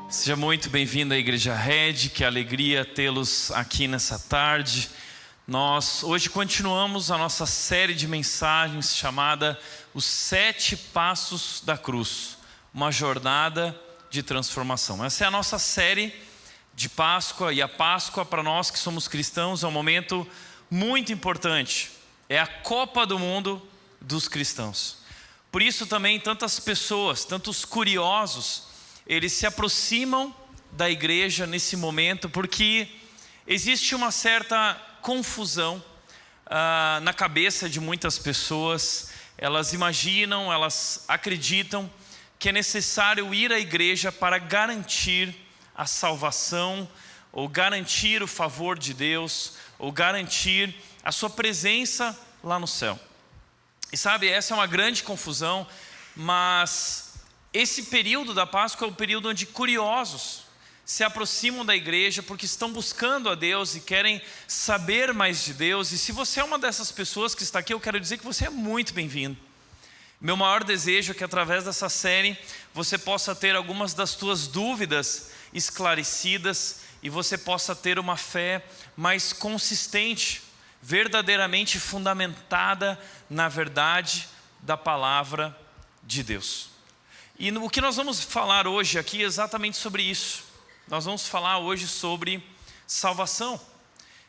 Seja muito bem-vindo à Igreja Red, que alegria tê-los aqui nessa tarde. Nós hoje continuamos a nossa série de mensagens chamada Os 7 Passos da Cruz, uma jornada de transformação. Essa é a nossa série de Páscoa, e a Páscoa para nós que somos cristãos é um momento muito importante. É a Copa do Mundo dos cristãos. Por isso também tantas pessoas, tantos curiosos, eles se aproximam da igreja nesse momento, porque existe uma certa confusão na cabeça de muitas pessoas. Elas imaginam, elas acreditam que é necessário ir à igreja para garantir a salvação, ou garantir o favor de Deus, ou garantir a sua presença lá no céu. E sabe, essa é uma grande confusão, mas esse período da Páscoa é o período onde curiosos se aproximam da igreja porque estão buscando a Deus e querem saber mais de Deus. E se você é uma dessas pessoas que está aqui, eu quero dizer que você é muito bem-vindo. Meu maior desejo é que através dessa série você possa ter algumas das suas dúvidas esclarecidas e você possa ter uma fé mais consistente, verdadeiramente fundamentada na verdade da palavra de Deus. E o que nós vamos falar hoje aqui é exatamente sobre isso. Nós vamos falar hoje sobre salvação.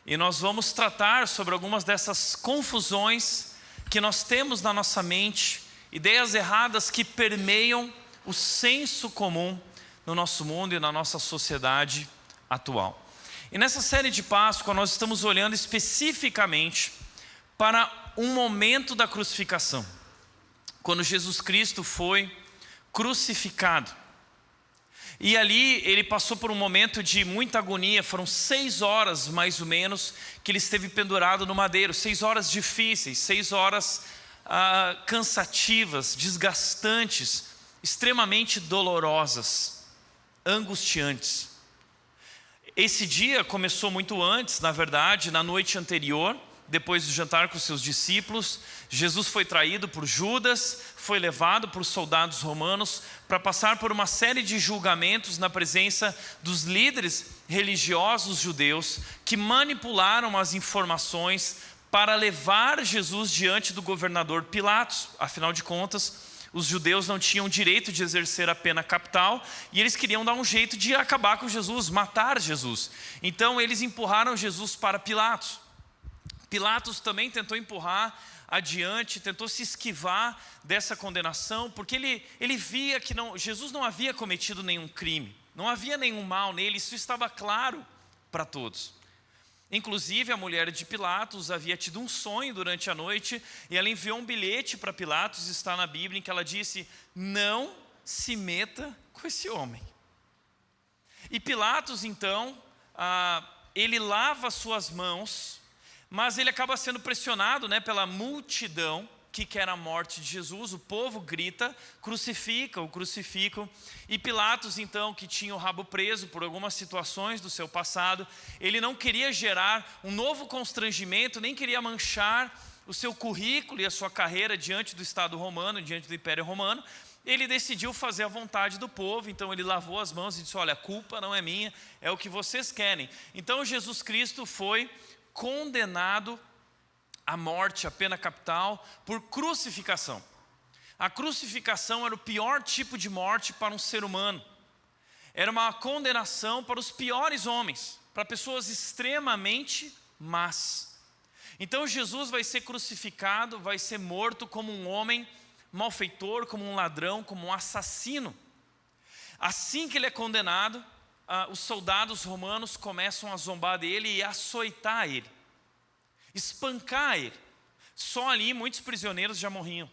E nós vamos tratar sobre algumas dessas confusões que nós temos na nossa mente, ideias erradas que permeiam o senso comum no nosso mundo e na nossa sociedade atual. E nessa série de Páscoa nós estamos olhando especificamente para um momento da crucificação, quando Jesus Cristo foi crucificado. E ali ele passou por um momento de muita agonia. Foram 6 horas mais ou menos que ele esteve pendurado no madeiro. 6 horas difíceis, 6 horas cansativas, desgastantes, extremamente dolorosas, angustiantes. Esse dia começou muito antes, na verdade, na noite anterior. Depois do jantar com seus discípulos, Jesus foi traído por Judas, foi levado por soldados romanos para passar por uma série de julgamentos na presença dos líderes religiosos judeus que manipularam as informações para levar Jesus diante do governador Pilatos. Afinal de contas, os judeus não tinham direito de exercer a pena capital e eles queriam dar um jeito de acabar com Jesus, matar Jesus. Então eles empurraram Jesus para Pilatos. Pilatos também tentou empurrar adiante, tentou se esquivar dessa condenação, porque ele via que Jesus não havia cometido nenhum crime, não havia nenhum mal nele, isso estava claro para todos. Inclusive a mulher de Pilatos havia tido um sonho durante a noite, e ela enviou um bilhete para Pilatos, está na Bíblia, em que ela disse: não se meta com esse homem. E Pilatos então, ele lava suas mãos, mas ele acaba sendo pressionado, pela multidão que quer a morte de Jesus. O povo grita: crucificam, crucificam. E Pilatos então, que tinha o rabo preso por algumas situações do seu passado, ele não queria gerar um novo constrangimento, nem queria manchar o seu currículo e a sua carreira diante do Estado romano, diante do Império Romano. Ele decidiu fazer a vontade do povo, então ele lavou as mãos e disse: olha, a culpa não é minha, é o que vocês querem. Então Jesus Cristo foi condenado à morte, à pena capital, por crucificação. A crucificação era o pior tipo de morte para um ser humano. Era uma condenação para os piores homens, para pessoas extremamente más. Então Jesus vai ser crucificado, vai ser morto como um homem malfeitor, como um ladrão, como um assassino. Assim que ele é condenado, os soldados romanos começam a zombar dele e a açoitar ele, espancar ele. Só ali muitos prisioneiros já morriam.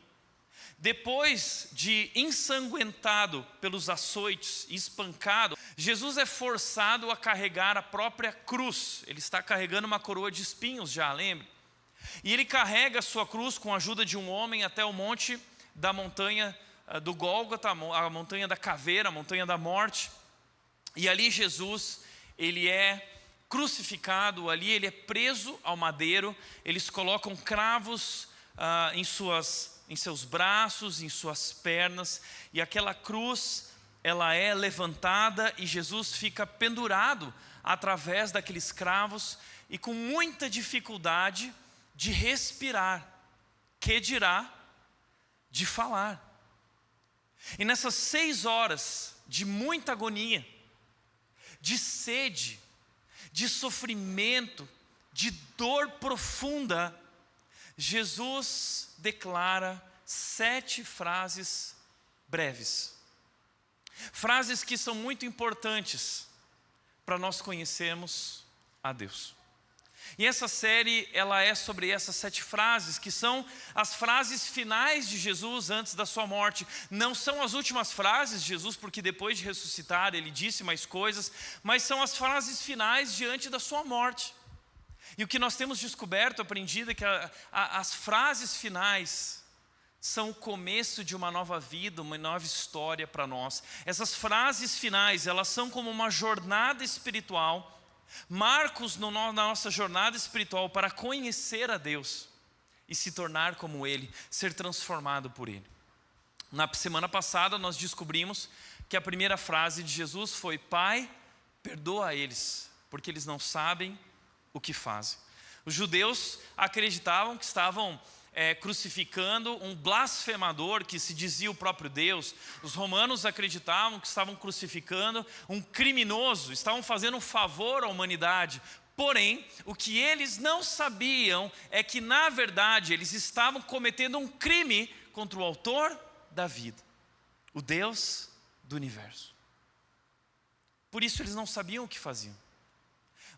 Depois de ensanguentado pelos açoites e espancado, Jesus é forçado a carregar a própria cruz. Ele está carregando uma coroa de espinhos já, lembre? E ele carrega a sua cruz com a ajuda de um homem até o monte da montanha do Gólgota, a montanha da caveira, a montanha da morte. E ali Jesus, ele é crucificado, ali ele é preso ao madeiro. Eles colocam cravos em seus braços, em suas pernas, e aquela cruz ela é levantada e Jesus fica pendurado através daqueles cravos e com muita dificuldade de respirar, que dirá de falar. E nessas 6 horas de muita agonia, de sede, de sofrimento, de dor profunda, Jesus declara 7 frases breves. Frases que são muito importantes para nós conhecermos a Deus. E essa série, ela é sobre essas 7 frases, que são as frases finais de Jesus antes da sua morte. Não são as últimas frases de Jesus, porque depois de ressuscitar ele disse mais coisas, mas são as frases finais diante da sua morte. E o que nós temos descoberto, aprendido, é que as frases finais são o começo de uma nova vida, uma nova história para nós. Essas frases finais, elas são como uma jornada espiritual, marcos na nossa jornada espiritual para conhecer a Deus e se tornar como Ele, ser transformado por Ele. Na semana passada nós descobrimos que a primeira frase de Jesus foi: Pai, perdoa eles, porque eles não sabem o que fazem. Os judeus acreditavam que estavam crucificando um blasfemador que se dizia o próprio Deus. Os romanos acreditavam que estavam crucificando um criminoso, estavam fazendo um favor à humanidade. Porém, o que eles não sabiam é que, na verdade, eles estavam cometendo um crime contra o autor da vida, o Deus do universo. Por isso eles não sabiam o que faziam.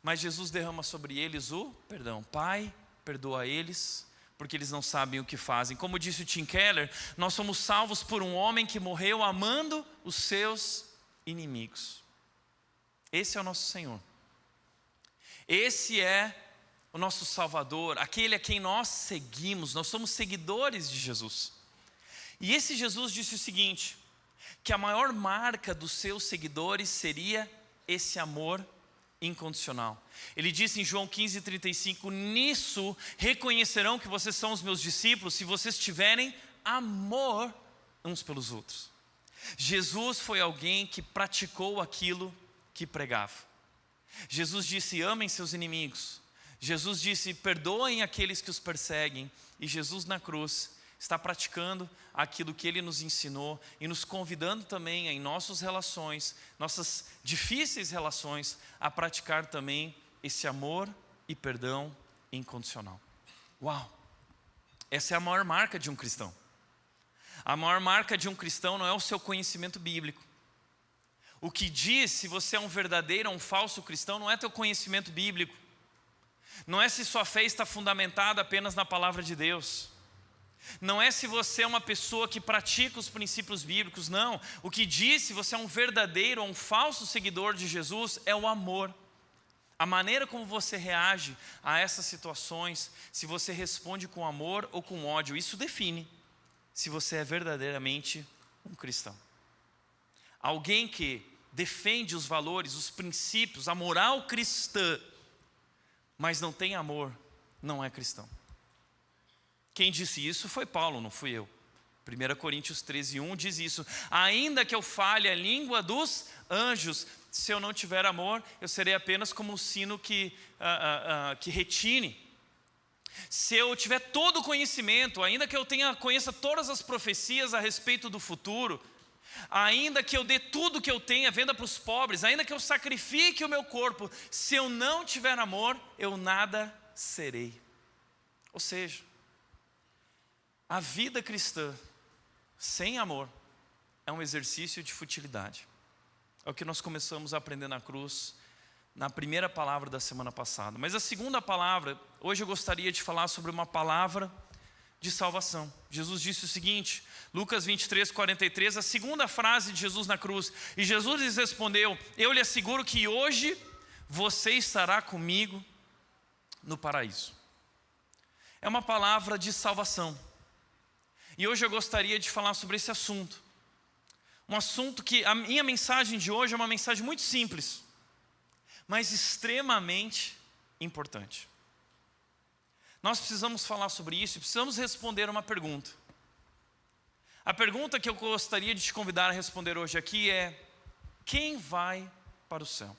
Mas Jesus derrama sobre eles o perdão. Pai, perdoa eles, porque eles não sabem o que fazem. Como disse o Tim Keller, nós somos salvos por um homem que morreu amando os seus inimigos. Esse é o nosso Senhor. Esse é o nosso Salvador, aquele a quem nós seguimos. Nós somos seguidores de Jesus. E esse Jesus disse o seguinte, que a maior marca dos seus seguidores seria esse amor incondicional. Ele disse em João 15:35, nisso reconhecerão que vocês são os meus discípulos, se vocês tiverem amor uns pelos outros. Jesus foi alguém que praticou aquilo que pregava. Jesus disse: amem seus inimigos. Jesus disse: perdoem aqueles que os perseguem. E Jesus na cruz está praticando aquilo que Ele nos ensinou e nos convidando também em nossas relações, nossas difíceis relações, a praticar também esse amor e perdão incondicional. Uau! Essa é a maior marca de um cristão. A maior marca de um cristão não é o seu conhecimento bíblico. O que diz se você é um verdadeiro ou um falso cristão não é teu conhecimento bíblico. Não é se sua fé está fundamentada apenas na palavra de Deus. Não é se você é uma pessoa que pratica os princípios bíblicos, não. O que diz se você é um verdadeiro ou um falso seguidor de Jesus é o amor. A maneira como você reage a essas situações, se você responde com amor ou com ódio, isso define se você é verdadeiramente um cristão. Alguém que defende os valores, os princípios, a moral cristã, mas não tem amor, não é cristão. Quem disse isso foi Paulo, não fui eu. 1 Coríntios 13:1 diz isso: ainda que eu fale a língua dos anjos, se eu não tiver amor, eu serei apenas como um sino que retine. Se eu tiver todo o conhecimento, ainda que eu conheça todas as profecias a respeito do futuro, ainda que eu dê tudo que eu tenho à venda para os pobres, ainda que eu sacrifique o meu corpo, se eu não tiver amor, eu nada serei. Ou seja, a vida cristã sem amor é um exercício de futilidade. É o que nós começamos a aprender na cruz, na primeira palavra da semana passada. Mas a segunda palavra, hoje eu gostaria de falar sobre uma palavra de salvação. Jesus disse o seguinte, Lucas 23:43, a segunda frase de Jesus na cruz. E Jesus lhes respondeu: eu lhe asseguro que hoje você estará comigo no paraíso. É uma palavra de salvação. E hoje eu gostaria de falar sobre esse assunto. Um assunto que a minha mensagem de hoje é uma mensagem muito simples, mas extremamente importante. Nós precisamos falar sobre isso e precisamos responder uma pergunta. A pergunta que eu gostaria de te convidar a responder hoje aqui é: quem vai para o céu?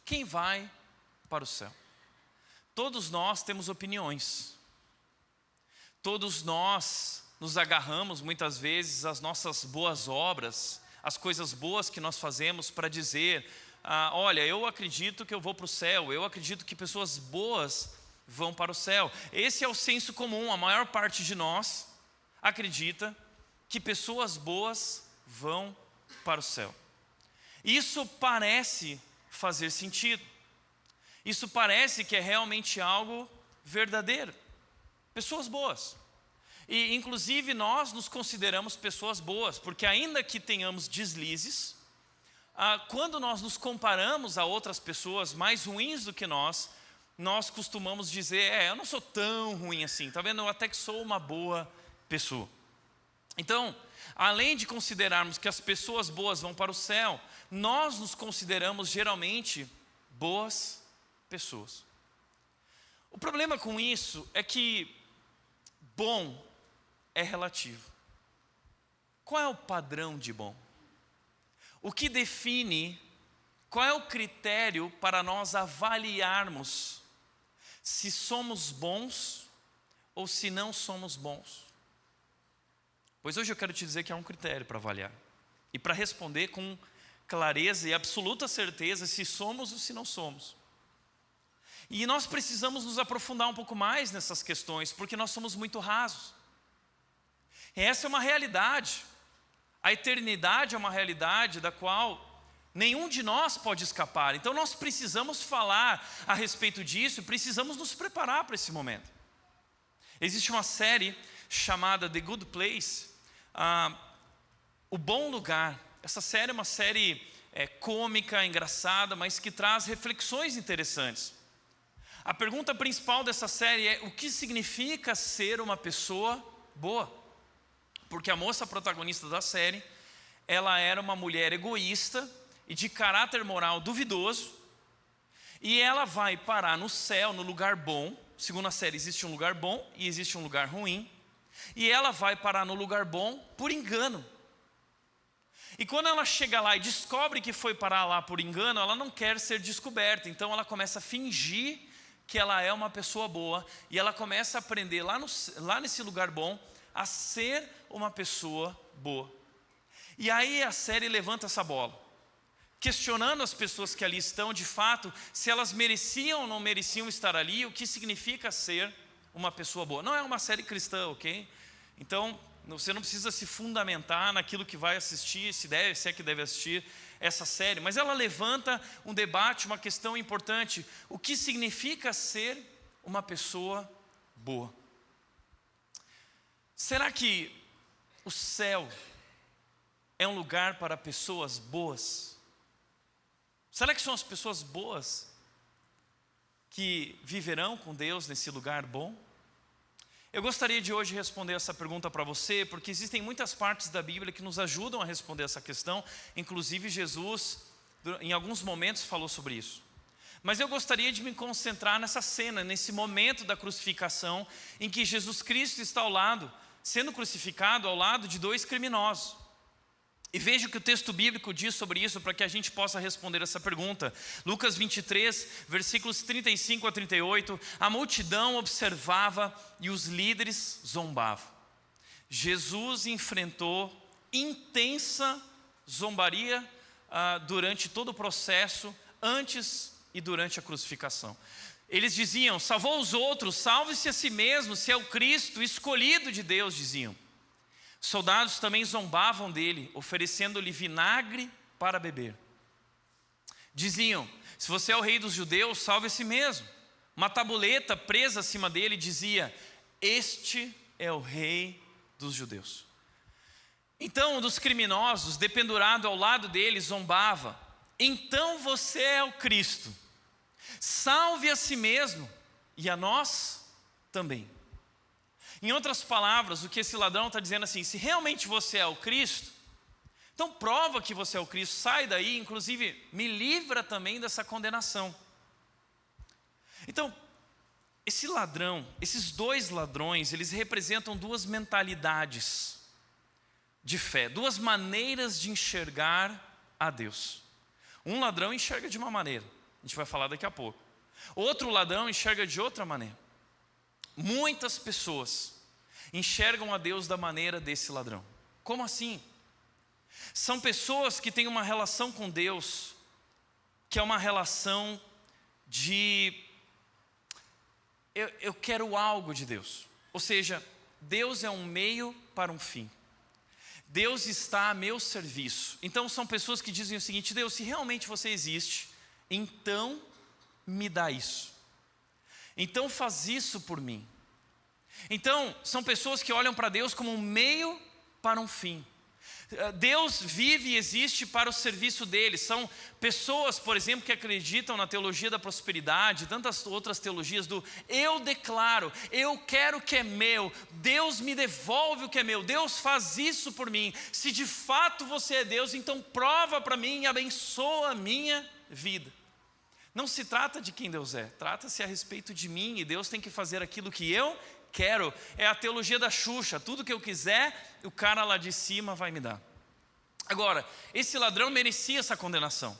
Quem vai para o céu? Todos nós temos opiniões. Todos nós nos agarramos muitas vezes às nossas boas obras, às coisas boas que nós fazemos para dizer: olha, eu acredito que eu vou para o céu, eu acredito que pessoas boas vão para o céu. Esse é o senso comum. A maior parte de nós acredita que pessoas boas vão para o céu. Isso parece fazer sentido. Isso parece que é realmente algo verdadeiro. Pessoas boas. E inclusive nós nos consideramos pessoas boas, porque ainda que tenhamos deslizes, quando nós nos comparamos a outras pessoas mais ruins do que nós costumamos dizer: eu não sou tão ruim assim, tá vendo? Eu até que sou uma boa pessoa. Então, além de considerarmos que as pessoas boas vão para o céu, nós nos consideramos geralmente boas pessoas. O problema com isso é que bom é relativo. Qual é o padrão de bom? O que define, qual é o critério para nós avaliarmos se somos bons ou se não somos bons? Pois hoje eu quero te dizer que há um critério para avaliar e para responder com clareza e absoluta certeza se somos ou se não somos. E nós precisamos nos aprofundar um pouco mais nessas questões, porque nós somos muito rasos. Essa é uma realidade. A eternidade é uma realidade da qual nenhum de nós pode escapar. Então nós precisamos falar a respeito disso, precisamos nos preparar para esse momento. Existe uma série chamada The Good Place, O Bom Lugar. Essa série é uma série cômica, engraçada, mas que traz reflexões interessantes. A pergunta principal dessa série é: o que significa ser uma pessoa boa? Porque a moça protagonista da série, ela era uma mulher egoísta e de caráter moral duvidoso, e ela vai parar no céu, no lugar bom. Segundo a série, existe um lugar bom e existe um lugar ruim, e ela vai parar no lugar bom por engano. E quando ela chega lá e descobre que foi parar lá por engano, ela não quer ser descoberta, então ela começa a fingir que ela é uma pessoa boa, e ela começa a aprender lá nesse lugar bom a ser uma pessoa boa. E aí a série levanta essa bola, questionando as pessoas que ali estão, de fato, se elas mereciam ou não mereciam estar ali, o que significa ser uma pessoa boa. Não é uma série cristã, ok? Então, você não precisa se fundamentar naquilo que vai assistir, se é que deve assistir essa série, mas ela levanta um debate, uma questão importante: o que significa ser uma pessoa boa? Será que o céu é um lugar para pessoas boas? Será que são as pessoas boas que viverão com Deus nesse lugar bom? Eu gostaria de hoje responder essa pergunta para você, porque existem muitas partes da Bíblia que nos ajudam a responder essa questão. Inclusive Jesus, em alguns momentos, falou sobre isso. Mas eu gostaria de me concentrar nessa cena, nesse momento da crucificação, em que Jesus Cristo está sendo crucificado ao lado de dois criminosos. E veja o que o texto bíblico diz sobre isso, para que a gente possa responder essa pergunta. Lucas 23, versículos 35 a 38. A multidão observava e os líderes zombavam. Jesus enfrentou intensa zombaria durante todo o processo, antes e durante a crucificação. Eles diziam: salvou os outros, salve-se a si mesmo, se é o Cristo, escolhido de Deus, diziam. Soldados também zombavam dele, oferecendo-lhe vinagre para beber. Diziam: se você é o rei dos judeus, salve a si mesmo. Uma tabuleta presa acima dele dizia: este é o rei dos judeus. Então um dos criminosos, dependurado ao lado dele, zombava: então você é o Cristo, salve a si mesmo e a nós também. Em outras palavras, o que esse ladrão está dizendo assim: se realmente você é o Cristo, então prova que você é o Cristo, sai daí, inclusive me livra também dessa condenação. Então, Esse ladrão, esses dois ladrões, eles representam duas mentalidades de fé, duas maneiras de enxergar a Deus. Um ladrão enxerga de uma maneira, a gente vai falar daqui a pouco. Outro ladrão enxerga de outra maneira. Muitas pessoas enxergam a Deus da maneira desse ladrão. Como assim? São pessoas que têm uma relação com Deus, que é uma relação de eu quero algo de Deus. Ou seja, Deus é um meio para um fim. Deus está a meu serviço. Então são pessoas que dizem o seguinte: Deus, se realmente você existe, então me dá isso. Então faz isso por mim. Então são pessoas que olham para Deus como um meio para um fim. Deus vive e existe para o serviço deles. São pessoas, por exemplo, que acreditam na teologia da prosperidade, tantas outras teologias do eu declaro, eu quero o que é meu, Deus me devolve o que é meu, Deus faz isso por mim. Se de fato você é Deus, então prova para mim e abençoa a minha vida. Não se trata de quem Deus é, trata-se a respeito de mim, e Deus tem que fazer aquilo que eu quero. É a teologia da Xuxa: tudo que eu quiser, o cara lá de cima vai me dar. Agora, esse ladrão merecia essa condenação,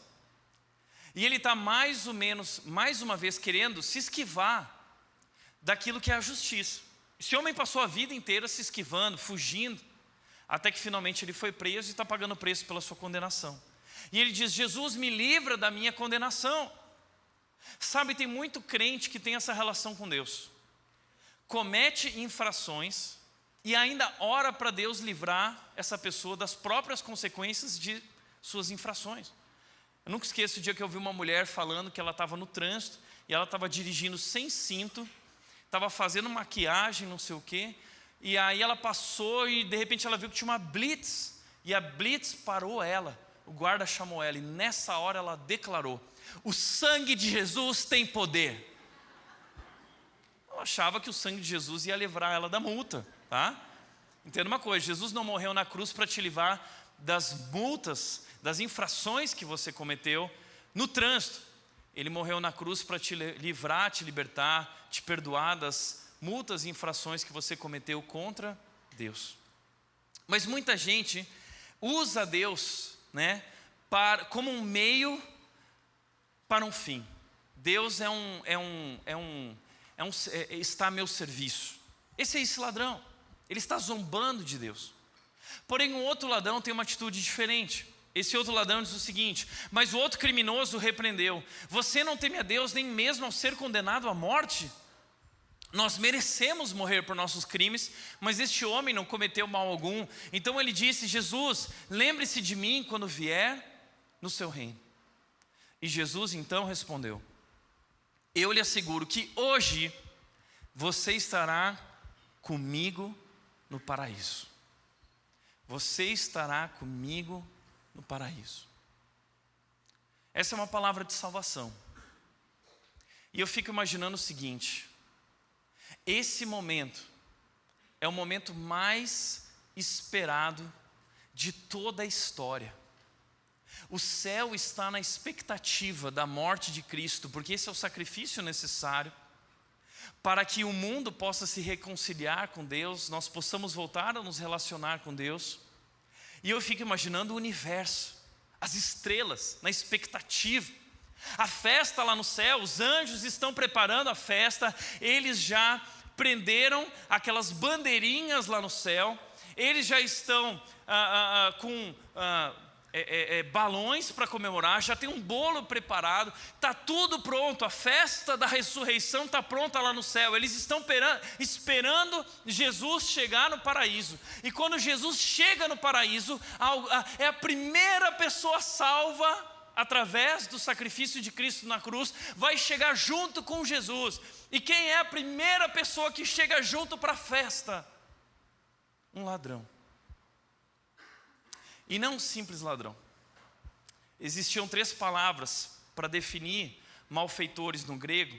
e ele está mais uma vez querendo se esquivar daquilo que é a justiça. Esse homem passou a vida inteira se esquivando, fugindo, até que finalmente ele foi preso e está pagando o preço pela sua condenação. E ele diz: Jesus, me livra da minha condenação. Sabe, tem muito crente que tem essa relação com Deus, comete infrações e ainda ora para Deus livrar essa pessoa das próprias consequências de suas infrações. Eu nunca esqueço o dia que eu vi uma mulher falando que ela estava no trânsito e ela estava dirigindo sem cinto, estava fazendo maquiagem, não sei o quê, e aí ela passou e de repente ela viu que tinha uma blitz, e a blitz parou ela, o guarda chamou ela, e nessa hora ela declarou: o sangue de Jesus tem poder. Ela achava que o sangue de Jesus ia livrar ela da multa, tá? Entenda uma coisa: Jesus não morreu na cruz para te livrar das multas, das infrações que você cometeu no trânsito. Ele morreu na cruz para te livrar, te libertar, te perdoar das multas e infrações que você cometeu contra Deus. Mas muita gente usa Deus, né, como um meio para um fim. Deus está a meu serviço. Esse é esse ladrão. Ele está zombando de Deus. Porém, um outro ladrão tem uma atitude diferente. Esse outro ladrão diz o seguinte: mas o outro criminoso o repreendeu: você não teme a Deus nem mesmo ao ser condenado à morte? Nós merecemos morrer por nossos crimes, mas este homem não cometeu mal algum. Então ele disse: Jesus, lembre-se de mim quando vier no seu reino. E Jesus então respondeu: eu lhe asseguro que hoje você estará comigo no paraíso. Você estará comigo no paraíso. Essa é uma palavra de salvação. E eu fico imaginando o seguinte: esse momento é o momento mais esperado de toda a história. O céu está na expectativa da morte de Cristo, porque esse é o sacrifício necessário para que o mundo possa se reconciliar com Deus, nós possamos voltar a nos relacionar com Deus. E eu fico imaginando o universo, as estrelas, na expectativa. A festa lá no céu, os anjos estão preparando a festa, eles já prenderam aquelas bandeirinhas lá no céu, eles já estão com balões para comemorar, já tem um bolo preparado, está tudo pronto, a festa da ressurreição está pronta lá no céu. Eles estão esperando Jesus chegar no paraíso, e quando Jesus chega no paraíso, é a primeira pessoa salva através do sacrifício de Cristo na cruz, vai chegar junto com Jesus. E quem é a primeira pessoa que chega junto para a festa? Um ladrão. E não um simples ladrão. Existiam 3 palavras para definir malfeitores no grego.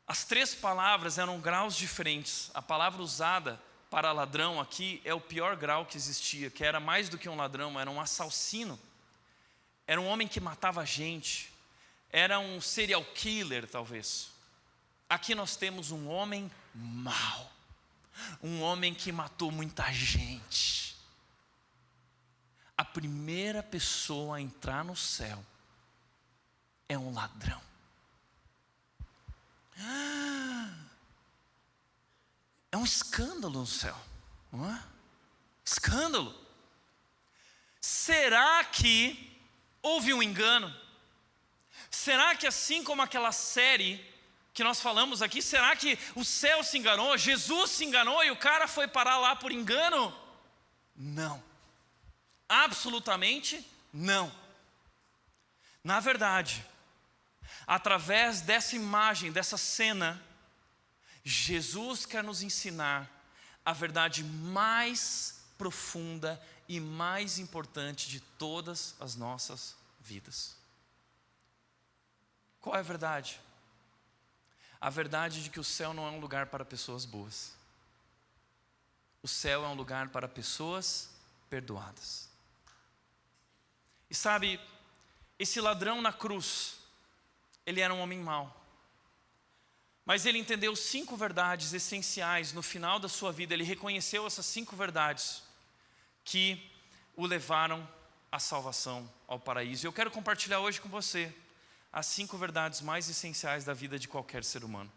As 3 palavras eram graus diferentes. A palavra usada para ladrão aqui é o pior grau que existia, que era mais do que um ladrão, era um assassino. Era um homem que matava gente. Era um serial killer, talvez. Aqui nós temos um homem mau, um homem que matou muita gente. A primeira pessoa a entrar no céu é um ladrão. É um escândalo no céu, não é? Escândalo. Será que houve um engano? Será que assim como aquela série que nós falamos aqui, será que o céu se enganou? Jesus se enganou e o cara foi parar lá por engano? Não. Absolutamente não. Na verdade, através dessa imagem, dessa cena, Jesus quer nos ensinar a verdade mais profunda e mais importante de todas as nossas vidas. Qual é a verdade? A verdade de que o céu não é um lugar para pessoas boas. O céu é um lugar para pessoas perdoadas. E sabe, esse ladrão na cruz, ele era um homem mau. Mas ele entendeu 5 verdades essenciais no final da sua vida. Ele reconheceu essas 5 verdades que o levaram à salvação, ao paraíso. E eu quero compartilhar hoje com você as 5 verdades mais essenciais da vida de qualquer ser humano.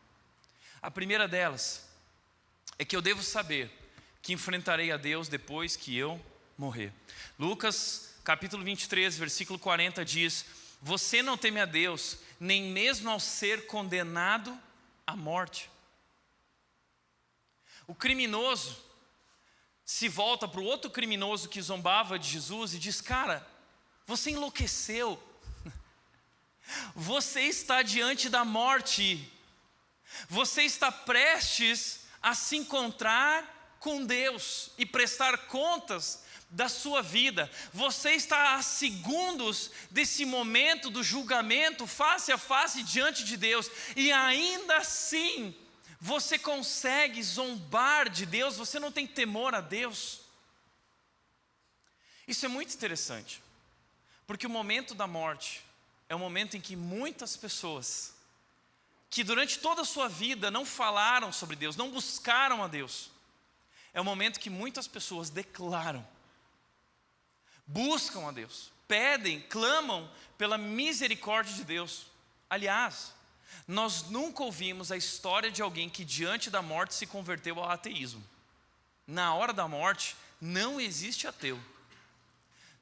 A primeira delas é que eu devo saber que enfrentarei a Deus depois que eu morrer. Lucas capítulo 23, versículo 40 diz: você não teme a Deus, nem mesmo ao ser condenado à morte. O criminoso se volta para o outro criminoso que zombava de Jesus e diz: cara, você enlouqueceu. Você está diante da morte. Você está prestes a se encontrar com Deus e prestar contas da sua vida. Você está a segundos desse momento do julgamento, face a face diante de Deus, e ainda assim você consegue zombar de Deus. Você não tem temor a Deus. Isso é muito interessante, porque o momento da morte é o momento em que muitas pessoas que durante toda a sua vida não falaram sobre Deus, não buscaram a Deus, é o momento que muitas pessoas declaram, buscam a Deus, pedem, clamam pela misericórdia de Deus. Aliás, nós nunca ouvimos a história de alguém que diante da morte se converteu ao ateísmo. Na hora da morte não existe ateu.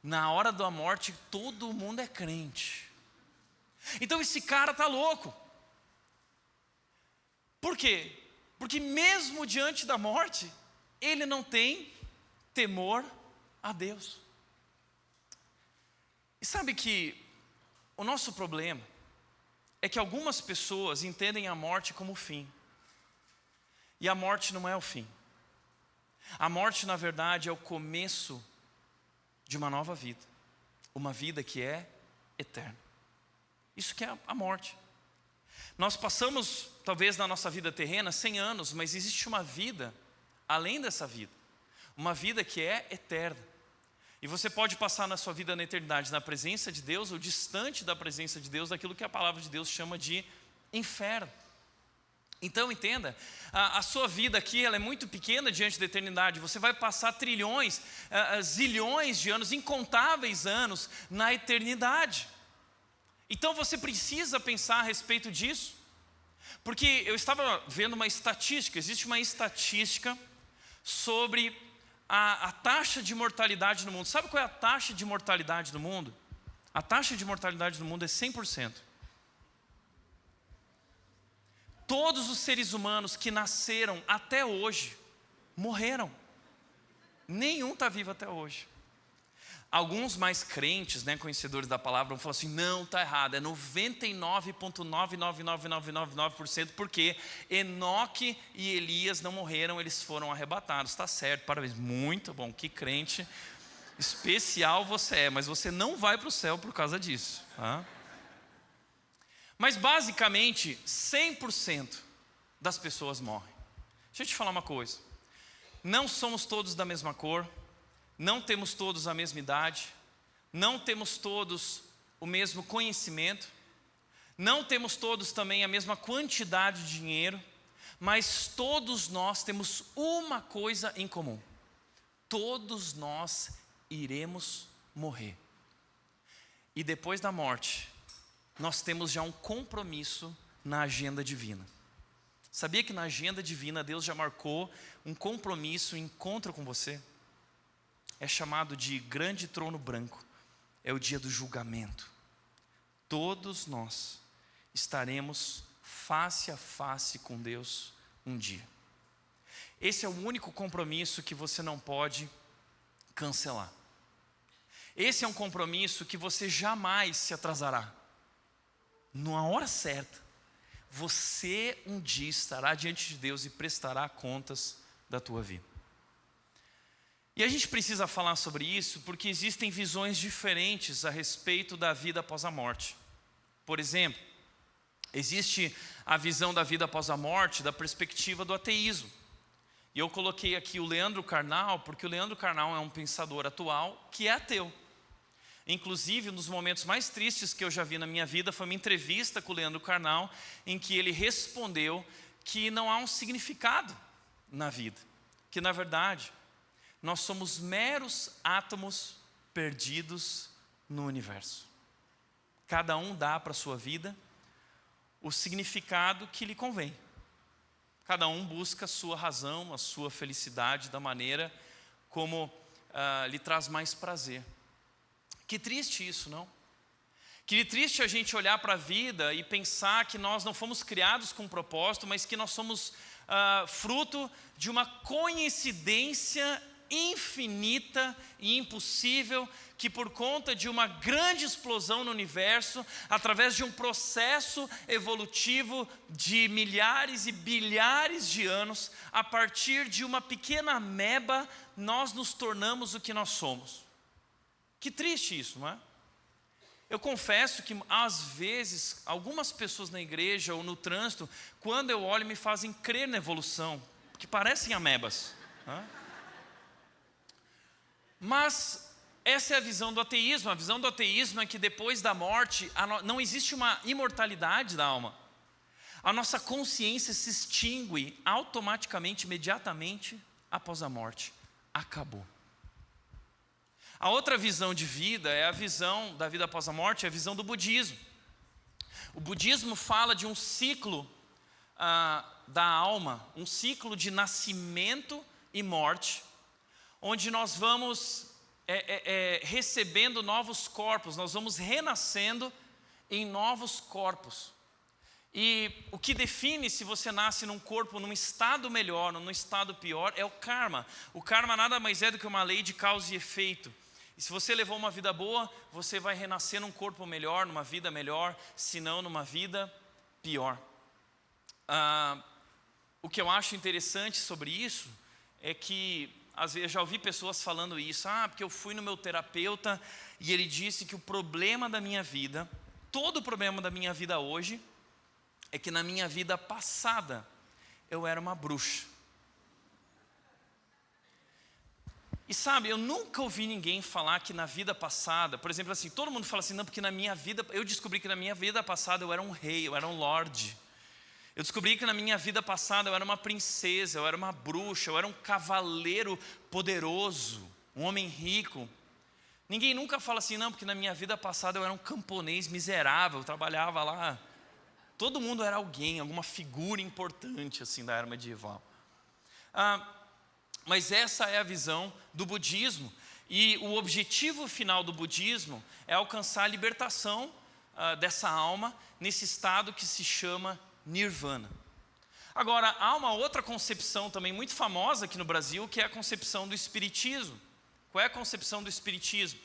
Na hora da morte todo mundo é crente. Então esse cara está louco. Por quê? Porque mesmo diante da morte, ele não tem temor a Deus. E sabe que o nosso problema é que algumas pessoas entendem a morte como o fim. E a morte não é o fim. A morte, na verdade, é o começo de uma nova vida. Uma vida que é eterna. Isso que é a morte. Nós passamos, talvez na nossa vida terrena, 100 anos, mas existe uma vida além dessa vida. Uma vida que é eterna. E você pode passar na sua vida na eternidade na presença de Deus ou distante da presença de Deus, daquilo que a palavra de Deus chama de inferno. Então entenda, a sua vida aqui ela é muito pequena diante da eternidade. Você vai passar trilhões, zilhões de anos, incontáveis anos na eternidade. Então você precisa pensar a respeito disso, porque eu estava vendo uma estatística, existe uma estatística sobre a taxa de mortalidade no mundo. Sabe qual é a taxa de mortalidade no mundo? A taxa de mortalidade no mundo é 100%. Todos os seres humanos que nasceram até hoje morreram. Nenhum está vivo até hoje. Alguns mais crentes, conhecedores da palavra, vão falar assim: não, está errado, é 99,999999%, porque Enoque e Elias não morreram, eles foram arrebatados. Está certo, parabéns, muito bom, que crente especial você é, mas você não vai para o céu por causa disso, tá? Mas basicamente 100% das pessoas morrem. Deixa eu te falar uma coisa: não somos todos da mesma cor, não temos todos a mesma idade, não temos todos o mesmo conhecimento, Não temos todos também a mesma quantidade de dinheiro, mas todos nós temos uma coisa em comum: todos nós iremos morrer. E depois da morte, nós temos já um compromisso na agenda divina. Sabia que na agenda divina Deus já marcou um compromisso, um encontro com você? É chamado de grande trono branco. É o dia do julgamento. Todos nós estaremos face a face com Deus um dia. Esse é o único compromisso que você não pode cancelar. Esse é um compromisso que você jamais se atrasará. Na hora certa, você um dia estará diante de Deus e prestará contas da tua vida. E a gente precisa falar sobre isso porque existem visões diferentes a respeito da vida após a morte. Por exemplo, existe a visão da vida após a morte da perspectiva do ateísmo. E eu coloquei aqui o Leandro Carnal, porque o Leandro Carnal é um pensador atual que é ateu. Inclusive, um dos momentos mais tristes que eu já vi na minha vida foi uma entrevista com o Leandro Carnal, em que ele respondeu que não há um significado na vida. Que, na verdade, nós somos meros átomos perdidos no universo. Cada um dá para a sua vida o significado que lhe convém. Cada um busca a sua razão, a sua felicidade da maneira como lhe traz mais prazer. Que triste isso, não? Que triste a gente olhar para a vida e pensar que nós não fomos criados com um propósito, mas que nós somos fruto de uma coincidência infinita e impossível, que por conta de uma grande explosão no universo, através de um processo evolutivo de milhares e bilhares de anos, a partir de uma pequena ameba, nós nos tornamos o que nós somos. Que triste isso, não é? Eu confesso que às vezes algumas pessoas na igreja ou no trânsito, quando eu olho, me fazem crer na evolução, que parecem amebas, não é? Mas essa é a visão do ateísmo. A visão do ateísmo é que depois da morte não existe uma imortalidade da alma. A nossa consciência se extingue automaticamente, imediatamente após a morte. Acabou. A outra visão de vida é a visão da vida após a morte, é a visão do budismo. O budismo fala de um ciclo da alma, um ciclo de nascimento e morte, onde nós vamos recebendo novos corpos, nós vamos renascendo em novos corpos. E o que define se você nasce num corpo num estado melhor ou num estado pior é o karma. O karma nada mais é do que uma lei de causa e efeito. E se você levou uma vida boa, você vai renascer num corpo melhor, numa vida melhor, se não numa vida pior. O que eu acho interessante sobre isso é que, às vezes, eu já ouvi pessoas falando isso. Porque eu fui no meu terapeuta e ele disse que o problema da minha vida, todo o problema da minha vida hoje, é que na minha vida passada eu era uma bruxa. E sabe, eu nunca ouvi ninguém falar que na vida passada, por exemplo assim, todo mundo fala assim, não, porque na minha vida, eu descobri que na minha vida passada eu era um rei, eu era um lorde. Eu descobri que na minha vida passada eu era uma princesa, eu era uma bruxa, eu era um cavaleiro poderoso, um homem rico. Ninguém nunca fala assim, não, porque na minha vida passada eu era um camponês miserável, eu trabalhava lá. Todo mundo era alguém, alguma figura importante assim da era medieval. Mas essa é a visão do budismo. E o objetivo final do budismo é alcançar a libertação dessa alma nesse estado que se chama nirvana. Agora, há uma outra concepção também muito famosa aqui no Brasil, que é a concepção do espiritismo. Qual é a concepção do espiritismo?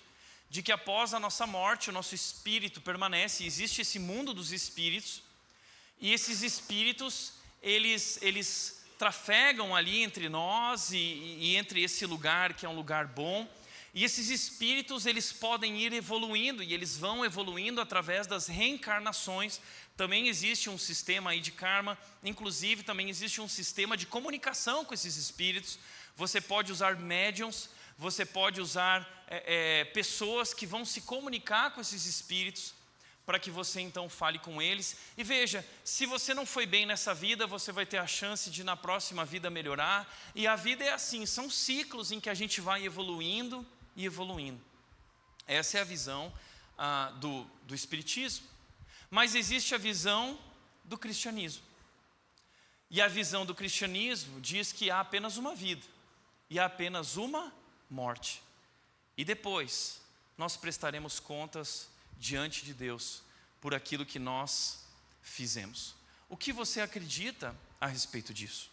De que após a nossa morte, o nosso espírito permanece, existe esse mundo dos espíritos, e esses espíritos, eles trafegam ali entre nós e entre esse lugar que é um lugar bom. E esses espíritos, eles podem ir evoluindo, e eles vão evoluindo através das reencarnações. Também existe um sistema aí de karma, inclusive também existe um sistema de comunicação com esses espíritos. Você pode usar médiums, você pode usar pessoas que vão se comunicar com esses espíritos para que você então fale com eles. E veja, se você não foi bem nessa vida, você vai ter a chance de na próxima vida melhorar. E a vida é assim, são ciclos em que a gente vai evoluindo e evoluindo. Essa é a visão do Espiritismo. Mas existe a visão do cristianismo. E a visão do cristianismo diz que há apenas uma vida e há apenas uma morte. E depois nós prestaremos contas diante de Deus por aquilo que nós fizemos. O que você acredita a respeito disso?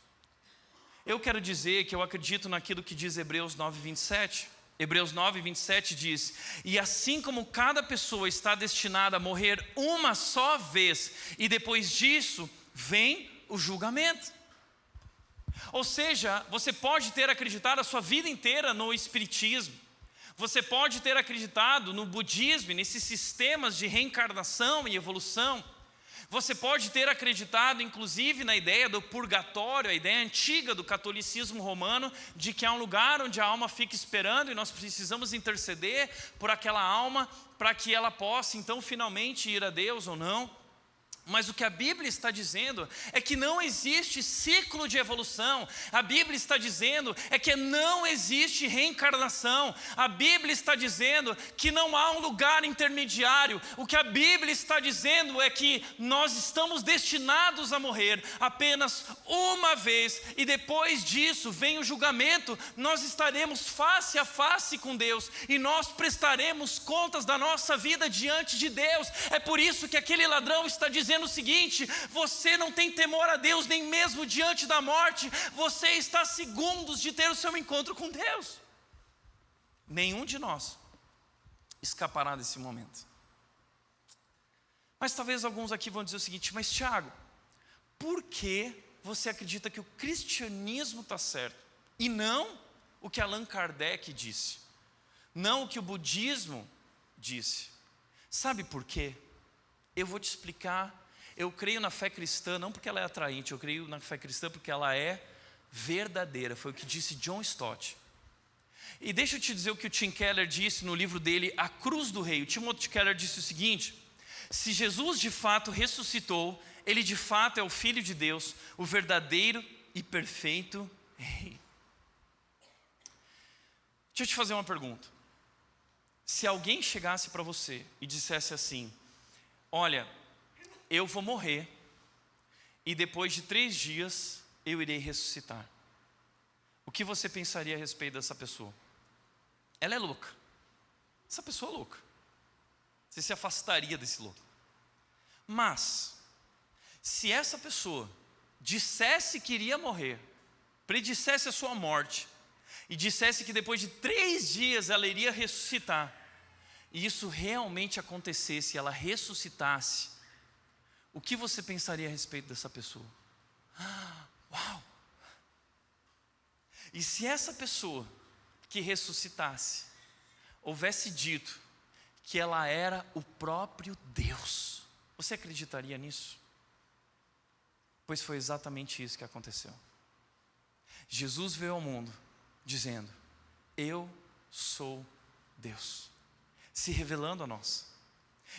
Eu quero dizer que eu acredito naquilo que diz Hebreus 9:27. Hebreus 9:27 diz: e assim como cada pessoa está destinada a morrer uma só vez, e depois disso vem o julgamento. Ou seja, você pode ter acreditado a sua vida inteira no Espiritismo, você pode ter acreditado no budismo, nesses sistemas de reencarnação e evolução. Você pode ter acreditado, inclusive, na ideia do purgatório, a ideia antiga do catolicismo romano, de que há um lugar onde a alma fica esperando e nós precisamos interceder por aquela alma para que ela possa, então, finalmente ir a Deus ou não. Mas o que a Bíblia está dizendo é que não existe ciclo de evolução. A Bíblia está dizendo é que não existe reencarnação. A Bíblia está dizendo que não há um lugar intermediário. O que a Bíblia está dizendo é que nós estamos destinados a morrer apenas uma vez, e depois disso vem o julgamento. Nós estaremos face a face com Deus e nós prestaremos contas da nossa vida diante de Deus. É por isso que aquele ladrão está dizendo o seguinte: você não tem temor a Deus nem mesmo diante da morte. Você está a segundos de ter o seu encontro com Deus. Nenhum de nós escapará desse momento. Mas talvez alguns aqui vão dizer o seguinte: mas Tiago, por que você acredita que o cristianismo está certo e não o que Allan Kardec disse, não o que o budismo disse? Sabe por quê? Eu vou te explicar. Eu creio na fé cristã não porque ela é atraente, eu creio na fé cristã porque ela é verdadeira. Foi o que disse John Stott. E deixa eu te dizer o que o Tim Keller disse no livro dele, A Cruz do Rei. O Timothy Keller disse o seguinte: se Jesus de fato ressuscitou, ele de fato é o Filho de Deus, o verdadeiro e perfeito Rei. Deixa eu te fazer uma pergunta. Se alguém chegasse para você e dissesse assim: olha, eu vou morrer e depois de 3 dias eu irei ressuscitar, o que você pensaria a respeito dessa pessoa? Ela é louca. Essa pessoa é louca. Você se afastaria desse louco. Mas se essa pessoa dissesse que iria morrer, predissesse a sua morte e dissesse que depois de 3 dias ela iria ressuscitar, e isso realmente acontecesse, ela ressuscitasse, o que você pensaria a respeito dessa pessoa? Uau! E se essa pessoa que ressuscitasse houvesse dito que ela era o próprio Deus, você acreditaria nisso? Pois foi exatamente isso que aconteceu. Jesus veio ao mundo dizendo: eu sou Deus, se revelando a nós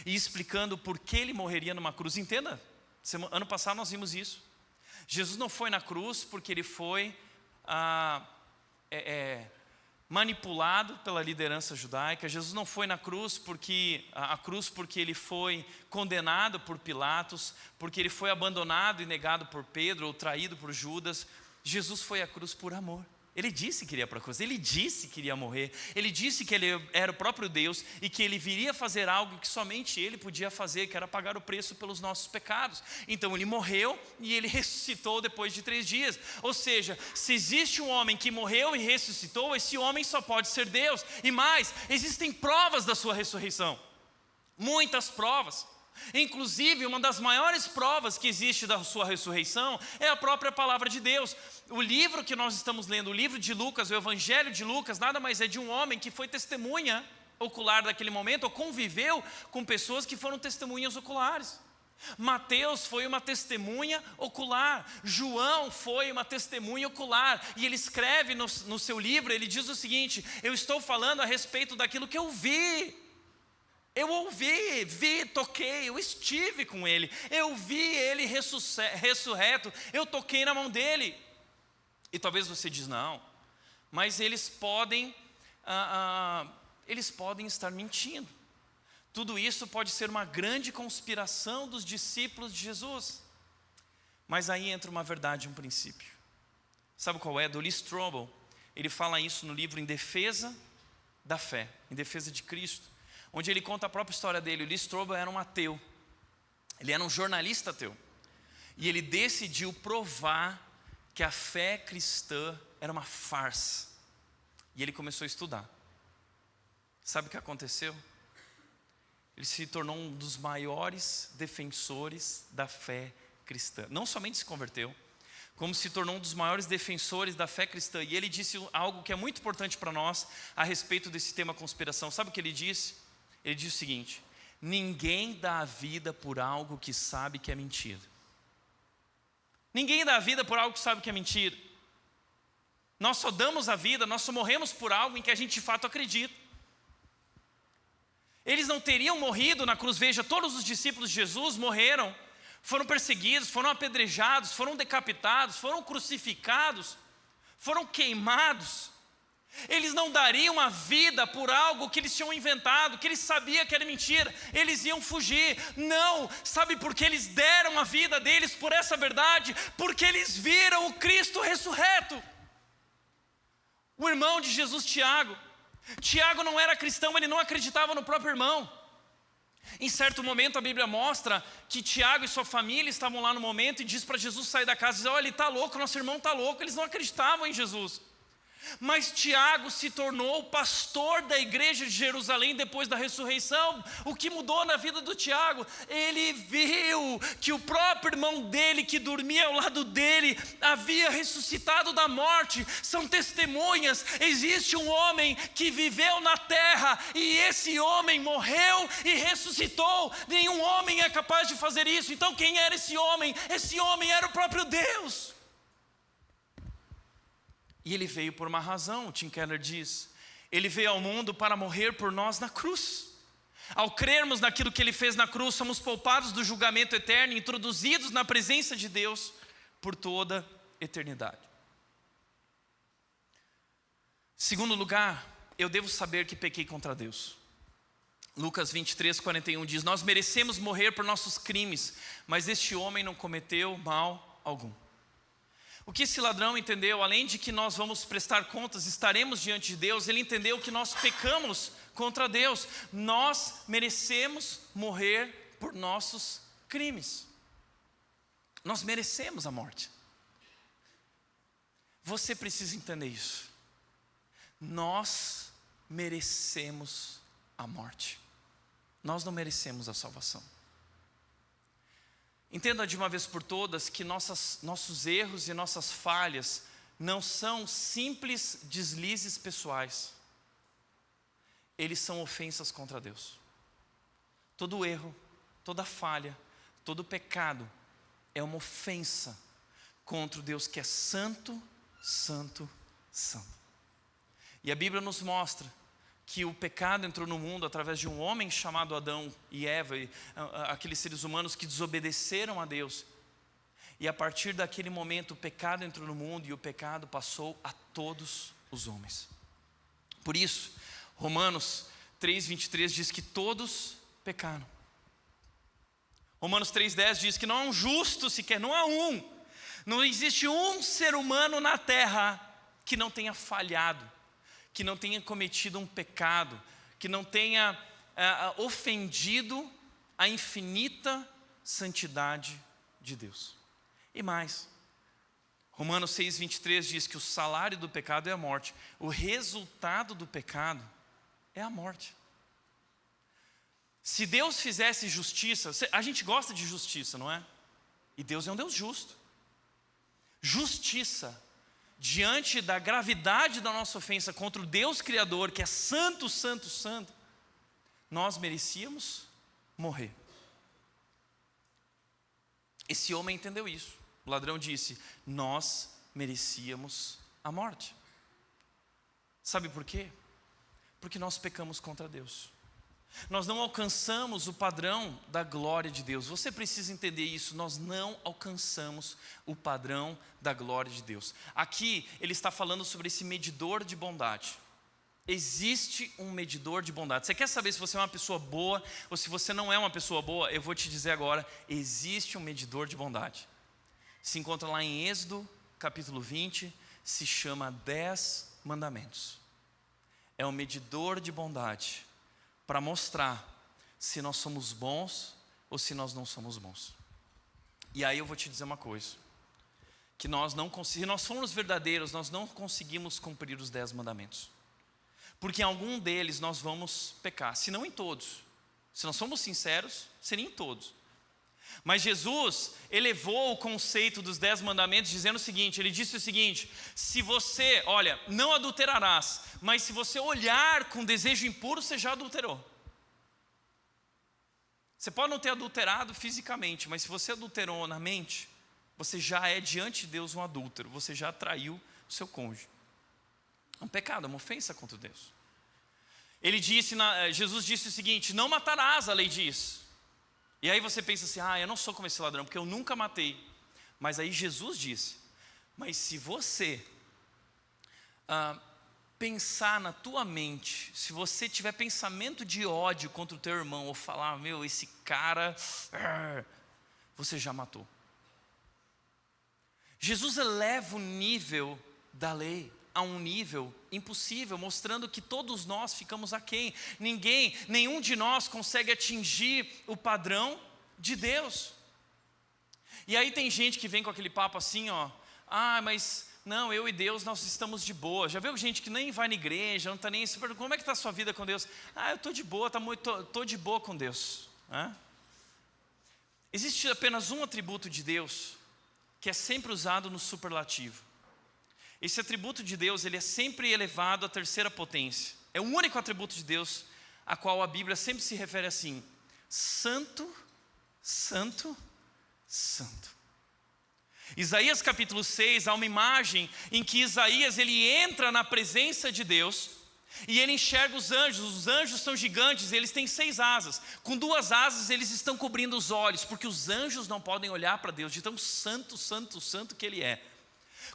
e explicando por que ele morreria numa cruz. Entenda, ano passado nós vimos isso. Jesus não foi na cruz porque ele foi manipulado pela liderança judaica. Jesus não foi na cruz porque ele foi condenado por Pilatos, porque ele foi abandonado e negado por Pedro ou traído por Judas. Jesus foi à cruz por amor. Ele disse que iria para a cruz, ele disse que iria morrer, ele disse que ele era o próprio Deus e que ele viria fazer algo que somente ele podia fazer, que era pagar o preço pelos nossos pecados. Então ele morreu e ele ressuscitou depois de 3 dias. Ou seja, se existe um homem que morreu e ressuscitou, esse homem só pode ser Deus. E mais, existem provas da sua ressurreição, muitas provas. Inclusive, uma das maiores provas que existe da sua ressurreição é a própria palavra de Deus. O livro que nós estamos lendo, o livro de Lucas, o Evangelho de Lucas, nada mais é de um homem que foi testemunha ocular daquele momento, ou conviveu com pessoas que foram testemunhas oculares. Mateus foi uma testemunha ocular, João foi uma testemunha ocular, e ele escreve no seu livro, ele diz o seguinte: eu estou falando a respeito daquilo que eu vi. Eu ouvi, toquei, eu estive com ele, eu vi ele ressurreto, eu toquei na mão dele. E talvez você diz, não, mas eles podem estar mentindo. Tudo isso pode ser uma grande conspiração dos discípulos de Jesus. Mas aí entra uma verdade, um princípio. Sabe qual é? Do Lee Strobel. Ele fala isso no livro Em Defesa da Fé, em defesa de Cristo, onde ele conta a própria história dele. O Lee Strobel era um ateu, ele era um jornalista ateu, e ele decidiu provar que a fé cristã era uma farsa, e ele começou a estudar. Sabe o que aconteceu? Ele se tornou um dos maiores defensores da fé cristã. Não somente se converteu, como se tornou um dos maiores defensores da fé cristã. E ele disse algo que é muito importante para nós a respeito desse tema conspiração. Sabe o que ele disse? Ele disse o seguinte: ninguém dá a vida por algo que sabe que é mentira. Ninguém dá a vida por algo que sabe que é mentira. Nós só damos a vida, nós só morremos por algo em que a gente de fato acredita. Eles não teriam morrido na cruz. Veja, todos os discípulos de Jesus morreram, foram perseguidos, foram apedrejados, foram decapitados, foram crucificados, foram queimados. Eles não dariam a vida por algo que eles tinham inventado, que eles sabiam que era mentira. Eles iam fugir. Não, sabe por que eles deram a vida deles por essa verdade? Porque eles viram o Cristo ressurreto. O irmão de Jesus, Tiago não era cristão, ele não acreditava no próprio irmão. Em certo momento a Bíblia mostra que Tiago e sua família estavam lá no momento e diz para Jesus sair da casa e diz: olha, ele está louco, nosso irmão está louco. Eles não acreditavam em Jesus. Mas Tiago se tornou o pastor da igreja de Jerusalém depois da ressurreição. O que mudou na vida do Tiago? Ele viu que o próprio irmão dele, que dormia ao lado dele, havia ressuscitado da morte. São testemunhas. Existe um homem que viveu na terra e esse homem morreu e ressuscitou. Nenhum homem é capaz de fazer isso. Então quem era esse homem? Esse homem era o próprio Deus. E ele veio por uma razão, o Tim Keller diz. Ele veio ao mundo para morrer por nós na cruz. Ao crermos naquilo que ele fez na cruz, somos poupados do julgamento eterno e introduzidos na presença de Deus por toda eternidade. Segundo lugar, eu devo saber que pequei contra Deus. Lucas 23:41 diz: nós merecemos morrer por nossos crimes, mas este homem não cometeu mal algum. O que esse ladrão entendeu, além de que nós vamos prestar contas, estaremos diante de Deus, ele entendeu que nós pecamos contra Deus. Nós merecemos morrer por nossos crimes. Nós merecemos a morte. Você precisa entender isso. Nós merecemos a morte. Nós não merecemos a salvação. Entenda de uma vez por todas que nossos erros e nossas falhas não são simples deslizes pessoais. Eles são ofensas contra Deus. Todo erro, toda falha, todo pecado é uma ofensa contra o Deus que é santo, santo, santo. E a Bíblia nos mostra que o pecado entrou no mundo através de um homem chamado Adão e Eva, aqueles seres humanos que desobedeceram a Deus. E a partir daquele momento o pecado entrou no mundo e o pecado passou a todos os homens. Por isso, Romanos 3:23 diz que todos pecaram. Romanos 3:10 diz que não há um justo sequer, não há um. Não existe um ser humano na terra que não tenha falhado, que não tenha cometido um pecado, que não tenha ofendido a infinita santidade de Deus. E mais, Romanos 6:23 diz que o salário do pecado é a morte, o resultado do pecado é a morte. Se Deus fizesse justiça, a gente gosta de justiça, não é? E Deus é um Deus justo. Justiça diante da gravidade da nossa ofensa contra o Deus Criador, que é santo, santo, santo, nós merecíamos morrer. Esse homem entendeu isso. O ladrão disse: nós merecíamos a morte. Sabe por quê? Porque nós pecamos contra Deus. Nós não alcançamos o padrão da glória de Deus. Você precisa entender isso. Nós não alcançamos o padrão da glória de Deus. Aqui ele está falando sobre esse medidor de bondade. Existe um medidor de bondade. Você quer saber se você é uma pessoa boa ou se você não é uma pessoa boa? Eu vou te dizer agora, existe um medidor de bondade. Se encontra lá em Êxodo, capítulo 20, se chama 10 mandamentos. É um medidor de bondade para mostrar se nós somos bons ou se nós não somos bons. E aí eu vou te dizer uma coisa, que se nós formos verdadeiros, nós não conseguimos cumprir os 10 mandamentos. Porque em algum deles nós vamos pecar, se não em todos. Se nós somos sinceros, seria em todos. Mas Jesus elevou o conceito dos 10 mandamentos dizendo o seguinte, ele disse o seguinte: se você, olha, não adulterarás, mas se você olhar com desejo impuro, você já adulterou. Você pode não ter adulterado fisicamente, mas se você adulterou na mente, você já é diante de Deus um adúltero, você já traiu o seu cônjuge. É um pecado, é uma ofensa contra Deus. Jesus disse o seguinte: não matarás, a lei diz. E aí você pensa assim, eu não sou como esse ladrão, porque eu nunca matei. Mas aí Jesus disse, mas se você pensar na tua mente, se você tiver pensamento de ódio contra o teu irmão, ou falar, esse cara, você já matou. Jesus eleva o nível da lei a um nível impossível, mostrando que todos nós ficamos aquém. Nenhum de nós consegue atingir o padrão de Deus. E aí tem gente que vem com aquele papo assim, mas não, eu e Deus nós estamos de boa. Já viu gente que nem vai na igreja, não está nem se perguntando, como é que está a sua vida com Deus? Eu estou de boa, estou de boa com Deus. Existe apenas um atributo de Deus que é sempre usado no superlativo. Esse atributo de Deus, ele é sempre elevado à terceira potência. É o único atributo de Deus a qual a Bíblia sempre se refere assim: santo, santo, santo. Isaías capítulo 6, há uma imagem em que Isaías ele entra na presença de Deus e ele enxerga os anjos são gigantes, eles têm 6 asas, com 2 asas eles estão cobrindo os olhos, porque os anjos não podem olhar para Deus, de tão santo, santo, santo que ele é.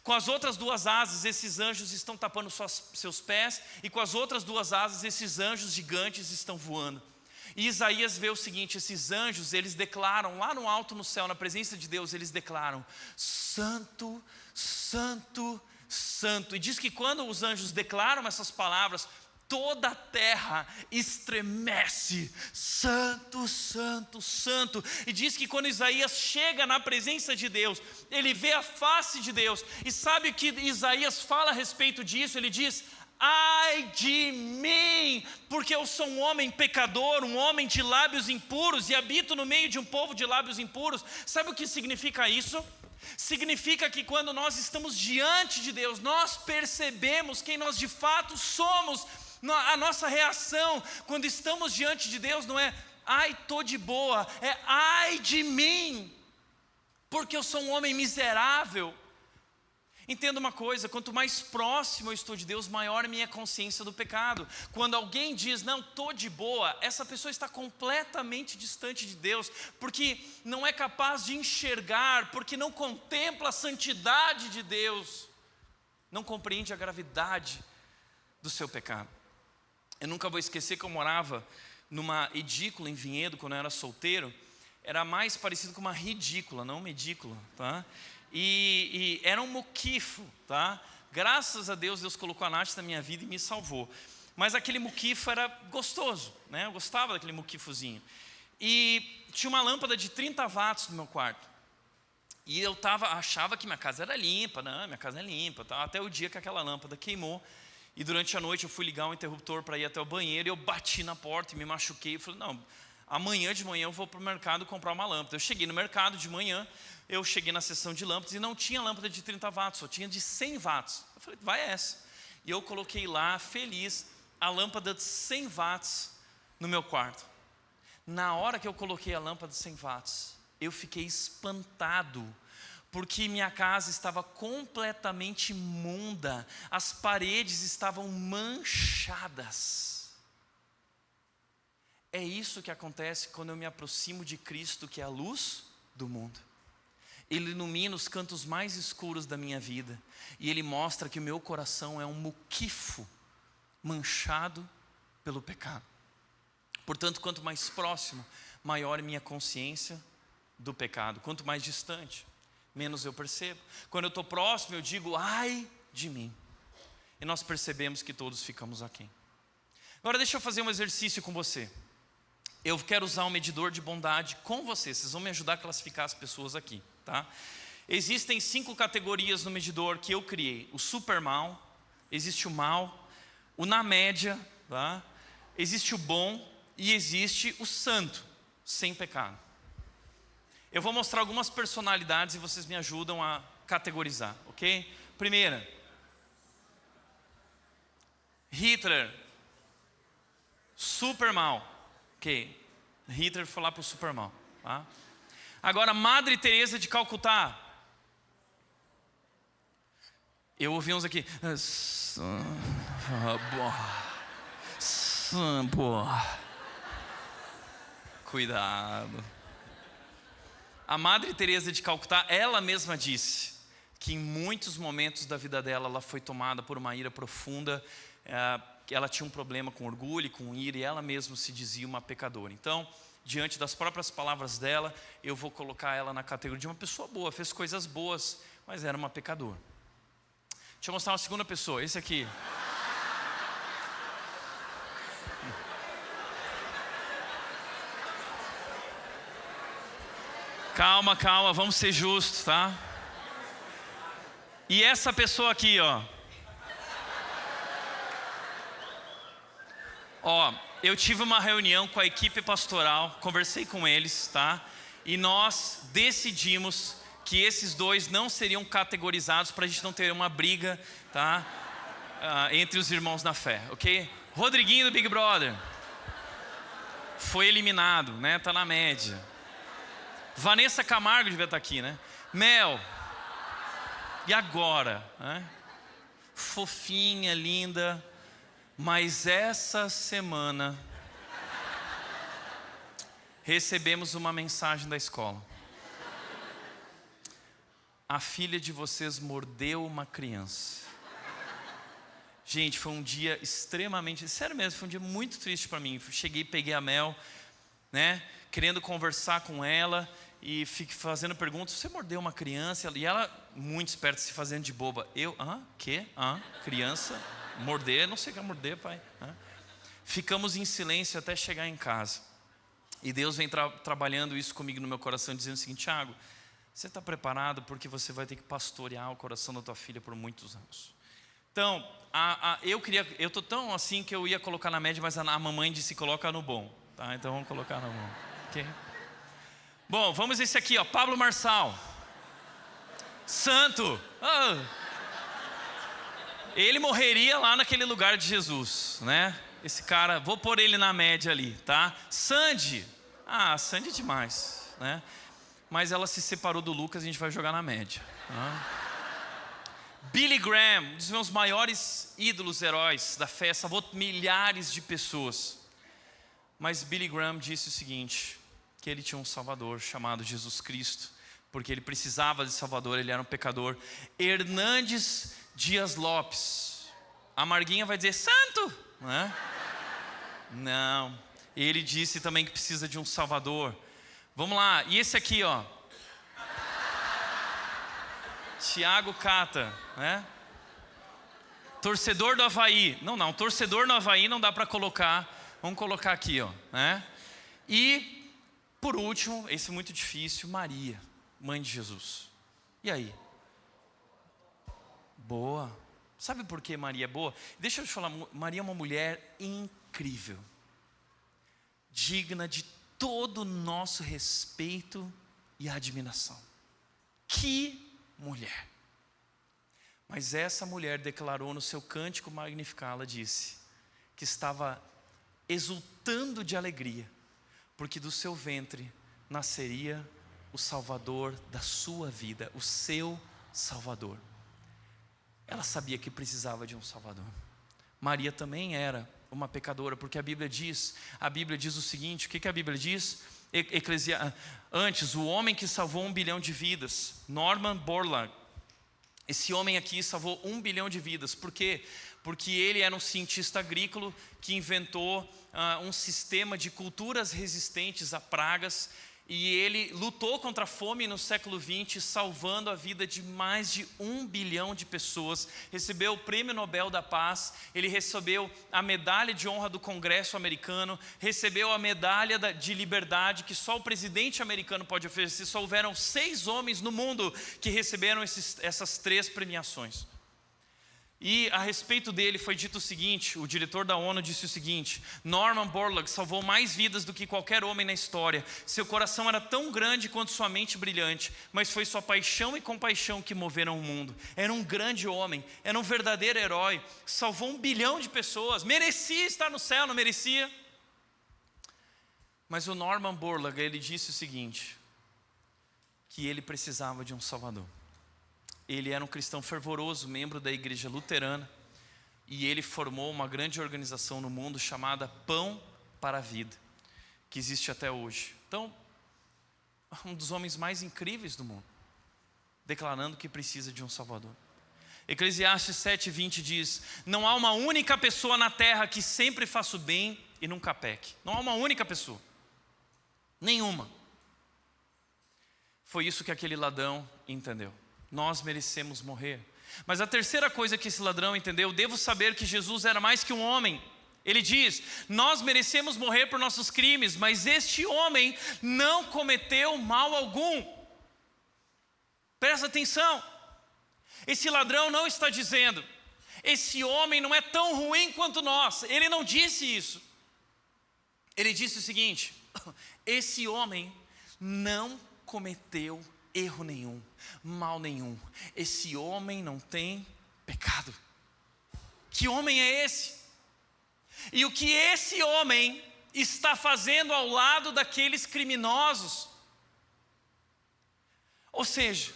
Com as outras 2 asas, esses anjos estão tapando seus pés, e com as outras 2 asas, esses anjos gigantes estão voando. E Isaías vê o seguinte: esses anjos, eles declaram, lá no alto no céu, na presença de Deus, eles declaram, santo, santo, santo. E diz que quando os anjos declaram essas palavras, toda a terra estremece, santo, santo, santo. E diz que quando Isaías chega na presença de Deus, ele vê a face de Deus. E sabe o que Isaías fala a respeito disso? Ele diz, ai de mim, porque eu sou um homem pecador, um homem de lábios impuros, e habito no meio de um povo de lábios impuros. Sabe o que significa isso? Significa que quando nós estamos diante de Deus, nós percebemos quem nós de fato somos. A nossa reação quando estamos diante de Deus não é, ai, estou de boa, é ai de mim, porque eu sou um homem miserável. Entenda uma coisa, quanto mais próximo eu estou de Deus, maior é minha consciência do pecado. Quando alguém diz, não, estou de boa, essa pessoa está completamente distante de Deus, porque não é capaz de enxergar, porque não contempla a santidade de Deus, não compreende a gravidade do seu pecado. Eu nunca vou esquecer que eu morava numa edícula em Vinhedo, quando eu era solteiro. Era mais parecido com uma ridícula, não uma edícula, tá? E era um muquifo, tá? Graças a Deus, Deus colocou a Nath na minha vida e me salvou. Mas aquele muquifo era gostoso, né? Eu gostava daquele muquifozinho. E tinha uma lâmpada de 30 watts no meu quarto. E eu achava que minha casa era limpa, não, minha casa é limpa, tá? Até o dia que aquela lâmpada queimou. E durante a noite eu fui ligar um interruptor para ir até o banheiro, e eu bati na porta e me machuquei. Eu falei, não, amanhã de manhã eu vou para o mercado comprar uma lâmpada. Eu cheguei no mercado de manhã, eu cheguei na seção de lâmpadas e não tinha lâmpada de 30 watts, só tinha de 100 watts. Eu falei, vai essa. E eu coloquei lá, feliz, a lâmpada de 100 watts no meu quarto. Na hora que eu coloquei a lâmpada de 100 watts, eu fiquei espantado, porque minha casa estava completamente imunda, as paredes estavam manchadas. é isso que acontece quando eu me aproximo de Cristo, que é a luz do mundo. Ele ilumina os cantos mais escuros da minha vida. E Ele mostra que o meu coração é um muquifo manchado pelo pecado. Portanto, quanto mais próximo, maior é minha consciência do pecado. Quanto mais distante, menos eu percebo. Quando eu estou próximo, eu digo, ai de mim. E nós percebemos que todos ficamos aquém. Agora deixa eu fazer um exercício com você. Eu quero usar um medidor de bondade com você. Vocês vão me ajudar a classificar as pessoas aqui, tá? Existem 5 categorias no medidor que eu criei. O super mal, existe o mal, o na média, tá? Existe o bom e existe o santo, sem pecado. Eu vou mostrar algumas personalidades e vocês me ajudam a categorizar, ok? Primeira, Hitler, super mal. Ok, Hitler foi lá para o super mal, tá? Agora, Madre Teresa de Calcutá. Eu ouvi uns aqui. Cuidado. A Madre Teresa de Calcutá, ela mesma disse que em muitos momentos da vida dela, ela foi tomada por uma ira profunda. Ela tinha um problema com orgulho, com ira, e ela mesma se dizia uma pecadora. Então, diante das próprias palavras dela, eu vou colocar ela na categoria de uma pessoa boa, fez coisas boas, mas era uma pecadora. Deixa eu mostrar uma segunda pessoa, esse aqui. Calma, calma, vamos ser justos, tá? E essa pessoa aqui, ó. Eu tive uma reunião com a equipe pastoral, conversei com eles, tá? E nós decidimos que esses dois não seriam categorizados para a gente não ter uma briga, tá? Entre os irmãos na fé, ok? Rodriguinho do Big Brother foi eliminado, né? Tá na média. Vanessa Camargo devia estar aqui, né? Mel. E agora? Né? Fofinha, linda. Mas essa semana recebemos uma mensagem da escola. A filha de vocês mordeu uma criança. Gente, foi um dia extremamente, sério mesmo, foi um dia muito triste para mim. Cheguei, peguei a Mel, né, querendo conversar com ela e fiquei fazendo perguntas. Você mordeu uma criança? E ela, muito esperta, se fazendo de boba. Quê? Criança? Morder? Não sei o que é morder, pai. Ficamos em silêncio até chegar em casa. E Deus vem trabalhando isso comigo no meu coração, dizendo o seguinte: Thiago, você está preparado porque você vai ter que pastorear o coração da tua filha por muitos anos. Então, eu estou tão assim que eu ia colocar na média, mas a mamãe disse coloca no bom, tá? Então vamos colocar no bom, ok? Bom, vamos esse aqui, ó, Pablo Marçal, santo. Ele morreria lá naquele lugar de Jesus, né? Esse cara, vou pôr ele na média ali, tá? Sandy, Sandy é demais, né? Mas ela se separou do Lucas, a gente vai jogar na média. Billy Graham, um dos meus maiores ídolos, heróis da fé, salvou milhares de pessoas. Mas Billy Graham disse o seguinte, que ele tinha um salvador chamado Jesus Cristo, porque ele precisava de salvador, ele era um pecador. Hernandes Dias Lopes, a Marguinha vai dizer santo, né? Não, ele disse também que precisa de um salvador. Vamos lá, e esse aqui, ó, Thiago Cata, né? Torcedor do Avaí. Não, torcedor no Avaí não dá para colocar. Vamos colocar aqui, ó, né? E por último, esse é muito difícil, Maria, mãe de Jesus. E aí? Boa. Sabe por que Maria é boa? Deixa eu te falar, Maria é uma mulher incrível, digna de todo o nosso respeito e admiração. Que mulher! Mas essa mulher declarou no seu cântico Magnificat, ela disse que estava exultando de alegria, porque do seu ventre nasceria o Salvador da sua vida, o seu Salvador. Ela sabia que precisava de um Salvador. Maria também era uma pecadora, porque a Bíblia diz o seguinte, o que a Bíblia diz? Antes, o homem que salvou 1 bilhão de vidas, Norman Borlaug, esse homem aqui salvou 1 bilhão de vidas. Por quê? Porque ele era um cientista agrícola que inventou um sistema de culturas resistentes a pragas, e ele lutou contra a fome no século XX, salvando a vida de mais de 1 bilhão de pessoas. Recebeu o Prêmio Nobel da Paz, ele recebeu a medalha de honra do Congresso americano, recebeu a medalha de liberdade que só o presidente americano pode oferecer. Só houveram 6 homens no mundo que receberam essas 3 premiações. E a respeito dele foi dito o seguinte, o diretor da ONU disse o seguinte: Norman Borlaug salvou mais vidas do que qualquer homem na história. Seu coração era tão grande quanto sua mente brilhante, mas foi sua paixão e compaixão que moveram o mundo. Era um grande homem, era um verdadeiro herói, salvou 1 bilhão de pessoas, merecia estar no céu, não merecia? Mas o Norman Borlaug, ele disse o seguinte, que ele precisava de um salvador. Ele era um cristão fervoroso, membro da igreja luterana, e ele formou uma grande organização no mundo chamada Pão para a Vida, que existe até hoje. Então, um dos homens mais incríveis do mundo, declarando que precisa de um salvador. Eclesiastes 7:20 diz: não há uma única pessoa na terra que sempre faça o bem e nunca peque. Não há uma única pessoa, nenhuma. Foi isso que aquele ladrão entendeu. Nós merecemos morrer. Mas a terceira coisa que esse ladrão entendeu: devo saber que Jesus era mais que um homem. Ele diz: nós merecemos morrer por nossos crimes, mas este homem não cometeu mal algum. Presta atenção. Esse ladrão não está dizendo: esse homem não é tão ruim quanto nós. Ele não disse isso. Ele disse o seguinte: esse homem não cometeu erro nenhum, mal nenhum. Esse homem não tem pecado. Que homem é esse? E o que esse homem está fazendo ao lado daqueles criminosos? Ou seja,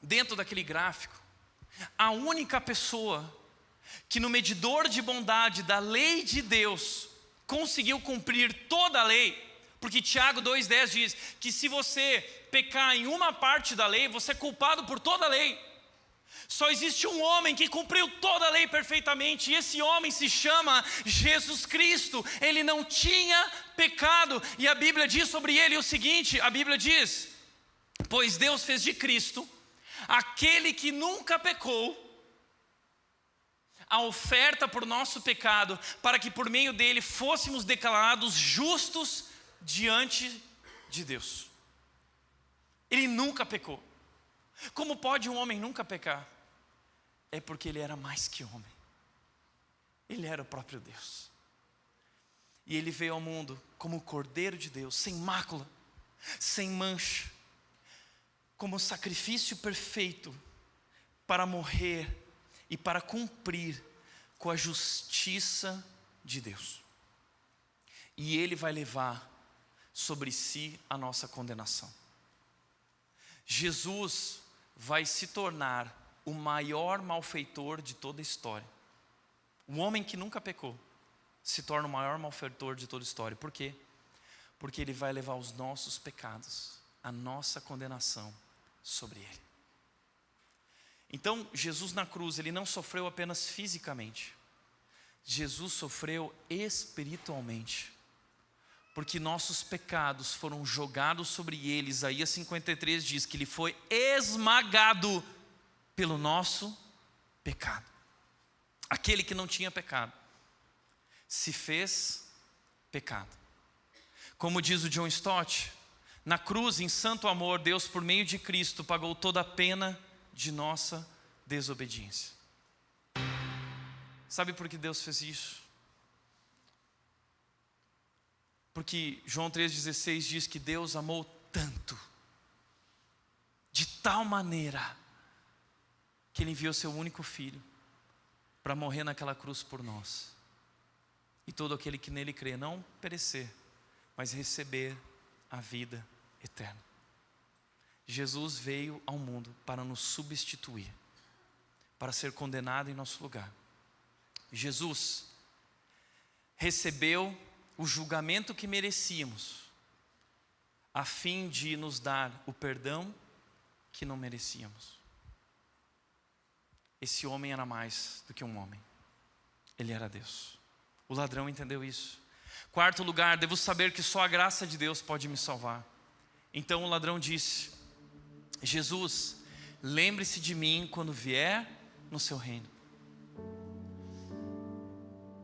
dentro daquele gráfico, a única pessoa que no medidor de bondade da lei de Deus conseguiu cumprir toda a lei, porque Tiago 2,10 diz que se você pecar em uma parte da lei, você é culpado por toda a lei. Só existe um homem que cumpriu toda a lei perfeitamente, e esse homem se chama Jesus Cristo. Ele não tinha pecado, e a Bíblia diz sobre ele o seguinte, a Bíblia diz: pois Deus fez de Cristo, aquele que nunca pecou, a oferta por nosso pecado, para que por meio dele fôssemos declarados justos diante de Deus. Ele nunca pecou. Como pode um homem nunca pecar? É porque ele era mais que homem. Ele era o próprio Deus. E ele veio ao mundo como o Cordeiro de Deus, sem mácula, sem mancha, como sacrifício perfeito, para morrer e para cumprir com a justiça de Deus. E ele vai levar sobre si a nossa condenação. Jesus vai se tornar o maior malfeitor de toda a história. O homem que nunca pecou se torna o maior malfeitor de toda a história. Por quê? Porque ele vai levar os nossos pecados, a nossa condenação sobre ele. Então, Jesus na cruz, ele não sofreu apenas fisicamente. Jesus sofreu espiritualmente. Porque nossos pecados foram jogados sobre ele. Isaías 53 diz que ele foi esmagado pelo nosso pecado. Aquele que não tinha pecado se fez pecado. Como diz o John Stott, na cruz, em santo amor, Deus, por meio de Cristo, pagou toda a pena de nossa desobediência. Sabe por que Deus fez isso? Porque João 3,16 diz que Deus amou tanto, de tal maneira, que Ele enviou Seu único Filho para morrer naquela cruz por nós. E todo aquele que nele crê, não perecer, mas receber a vida eterna. Jesus veio ao mundo para nos substituir, para ser condenado em nosso lugar. Jesus recebeu o julgamento que merecíamos, a fim de nos dar o perdão que não merecíamos. Esse homem era mais do que um homem. Ele era Deus. O ladrão entendeu isso. Quarto lugar, devo saber que só a graça de Deus pode me salvar. Então o ladrão disse: Jesus, lembre-se de mim quando vier no seu reino.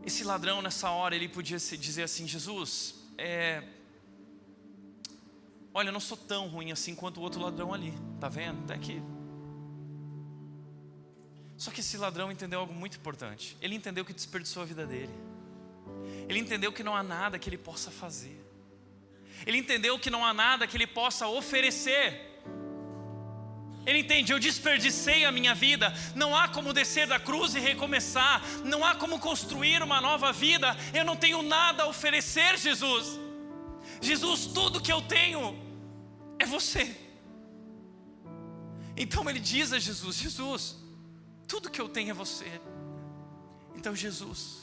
Esse ladrão nessa hora, ele podia dizer assim: Jesus, olha, eu não sou tão ruim assim quanto o outro ladrão ali, tá vendo? Até que... Só que esse ladrão entendeu algo muito importante. Ele entendeu que desperdiçou a vida dele. Ele entendeu que não há nada que ele possa fazer. Ele entendeu que não há nada que ele possa oferecer. Ele entende: eu desperdicei a minha vida. Não há como descer da cruz e recomeçar. Não há como construir uma nova vida. Eu não tenho nada a oferecer, Jesus. Jesus, tudo que eu tenho é você. Então ele diz a Jesus: Jesus, tudo que eu tenho é você. Então Jesus,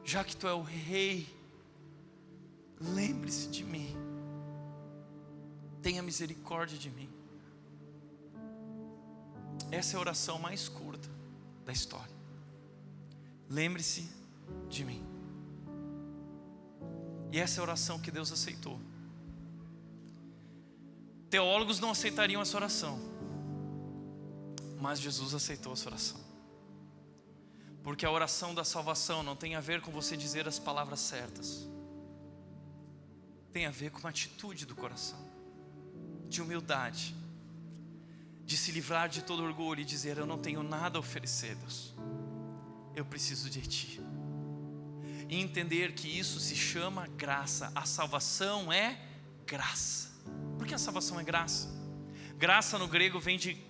já que tu é o rei, lembre-se de mim. Tenha misericórdia de mim. Essa é a oração mais curta da história. Lembre-se de mim. E essa é a oração que Deus aceitou. Teólogos não aceitariam essa oração, mas Jesus aceitou essa oração. Porque a oração da salvação não tem a ver com você dizer as palavras certas. Tem a ver com uma atitude do coração, de humildade, de se livrar de todo orgulho e dizer: eu não tenho nada a oferecer, Deus, eu preciso de Ti. E entender que isso se chama graça. A salvação é graça. Por que a salvação é graça? Graça no grego vem de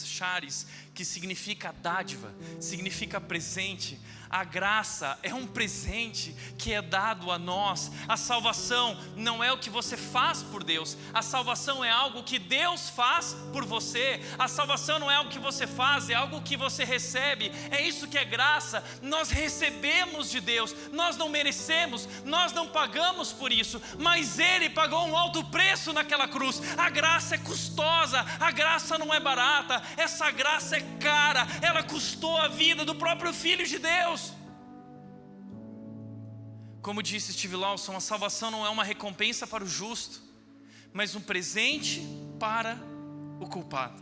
charis, que significa dádiva, significa presente. A graça é um presente que é dado a nós. A salvação não é o que você faz por Deus. A salvação é algo que Deus faz por você. A salvação não é algo que você faz, é algo que você recebe. É isso que é graça. Nós recebemos de Deus. Nós não merecemos, nós não pagamos por isso, mas Ele pagou um alto preço naquela cruz. A graça é custosa, a graça não é barata. Essa graça é cara. Ela custou a vida do próprio Filho de Deus. Como disse Steve Lawson, a salvação não é uma recompensa para o justo, mas um presente para o culpado.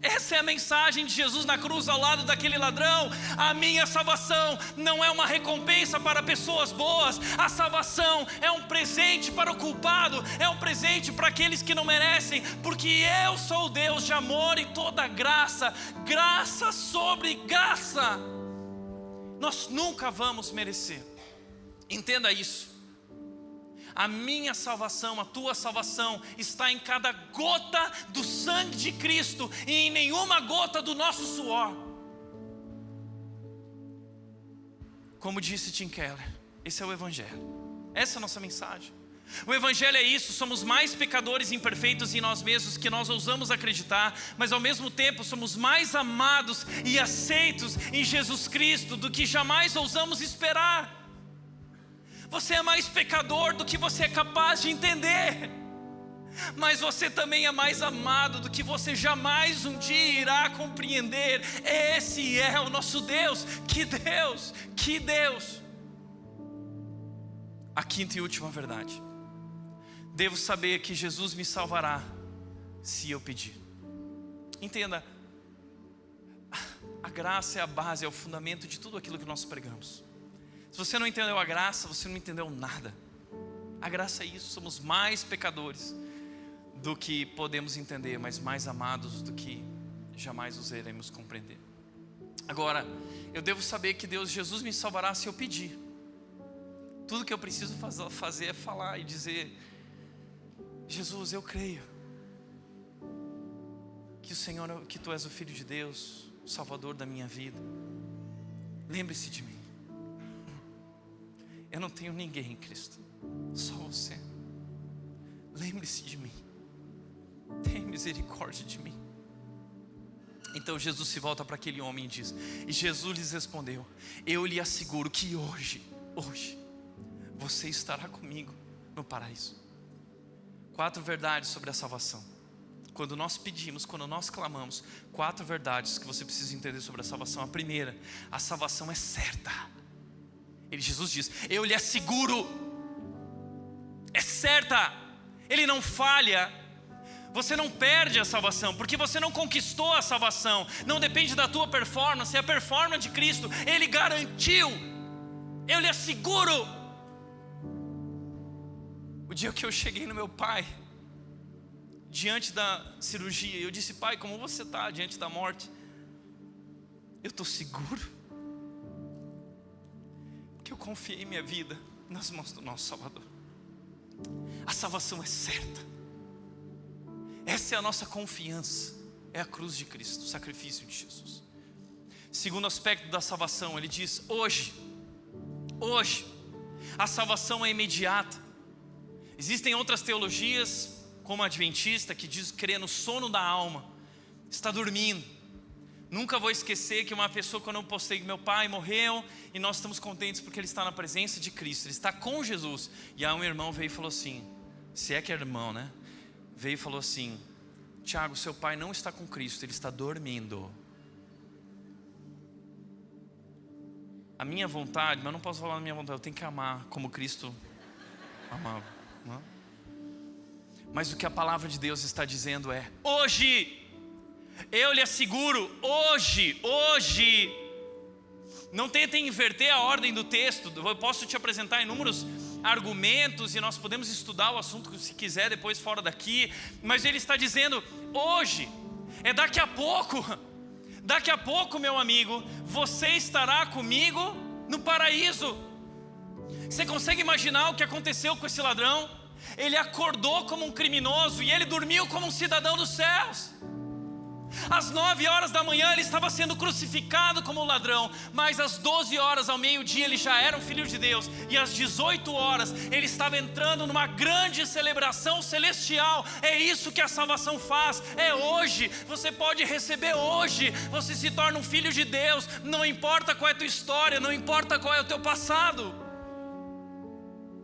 Essa é a mensagem de Jesus na cruz ao lado daquele ladrão. A minha salvação não é uma recompensa para pessoas boas. A salvação é um presente para o culpado. É um presente para aqueles que não merecem. Porque eu sou o Deus de amor e toda graça. Graça sobre graça. Nós nunca vamos merecer. Entenda isso. A minha salvação, a tua salvação está em cada gota do sangue de Cristo e em nenhuma gota do nosso suor. Como disse Tim Keller, esse é o Evangelho. Essa é a nossa mensagem. O Evangelho é isso: somos mais pecadores e imperfeitos em nós mesmos que nós ousamos acreditar, mas ao mesmo tempo somos mais amados e aceitos em Jesus Cristo do que jamais ousamos esperar. Você é mais pecador do que você é capaz de entender, mas você também é mais amado do que você jamais um dia irá compreender. Esse é o nosso Deus. Que Deus, que Deus. A quinta e última verdade: devo saber que Jesus me salvará se eu pedir. Entenda, a graça é a base, é o fundamento de tudo aquilo que nós pregamos. Se você não entendeu a graça, você não entendeu nada. A graça é isso: somos mais pecadores do que podemos entender, mas mais amados do que jamais os iremos compreender. Agora, eu devo saber que Jesus me salvará se eu pedir. Tudo que eu preciso fazer é falar e dizer: Jesus, eu creio que o Senhor, que Tu és o Filho de Deus, o Salvador da minha vida. Lembre-se de mim. Eu não tenho ninguém, Cristo, só você. Lembre-se de mim. Tenha misericórdia de mim. Então Jesus se volta para aquele homem e diz: e Jesus lhes respondeu: eu lhe asseguro que hoje hoje, você estará comigo no paraíso. 4 verdades sobre a salvação. Quando nós pedimos, quando nós clamamos, 4 verdades que você precisa entender sobre a salvação. A primeira, a salvação é certa. Jesus diz, eu lhe asseguro, é certa, Ele não falha. Você não perde a salvação, porque você não conquistou a salvação. Não depende da tua performance, é a performance de Cristo. Ele garantiu, eu lhe asseguro. O dia que eu cheguei no meu pai, diante da cirurgia, eu disse, pai, como você está diante da morte? Eu estou seguro, porque eu confiei minha vida nas mãos do nosso Salvador. A salvação é certa. Essa é a nossa confiança, é a cruz de Cristo, o sacrifício de Jesus. Segundo aspecto da salvação, ele diz, hoje, a salvação é imediata. Existem outras teologias, como a adventista, que diz crer no sono da alma, está dormindo. Nunca vou esquecer que uma pessoa, quando eu postei que meu pai morreu, e nós estamos contentes porque ele está na presença de Cristo, ele está com Jesus. E aí um irmão veio e falou assim, se é que é irmão, né? Veio e falou assim, Tiago, seu pai não está com Cristo, ele está dormindo. A minha vontade, mas eu não posso falar da minha vontade, eu tenho que amar como Cristo amava, não? Mas o que a palavra de Deus está dizendo é, hoje, eu lhe asseguro, hoje, não tentem inverter a ordem do texto. Eu posso te apresentar inúmeros argumentos e nós podemos estudar o assunto se quiser depois fora daqui, mas ele está dizendo, hoje, é daqui a pouco meu amigo, você estará comigo no paraíso. Você consegue imaginar o que aconteceu com esse ladrão? Ele acordou como um criminoso e ele dormiu como um cidadão dos céus. Às 9 horas da manhã ele estava sendo crucificado como um ladrão, mas às 12 horas ao meio-dia ele já era um filho de Deus, e às 18 horas ele estava entrando numa grande celebração celestial. É isso que a salvação faz, é hoje, você pode receber hoje, você se torna um filho de Deus, não importa qual é a tua história, não importa qual é o teu passado.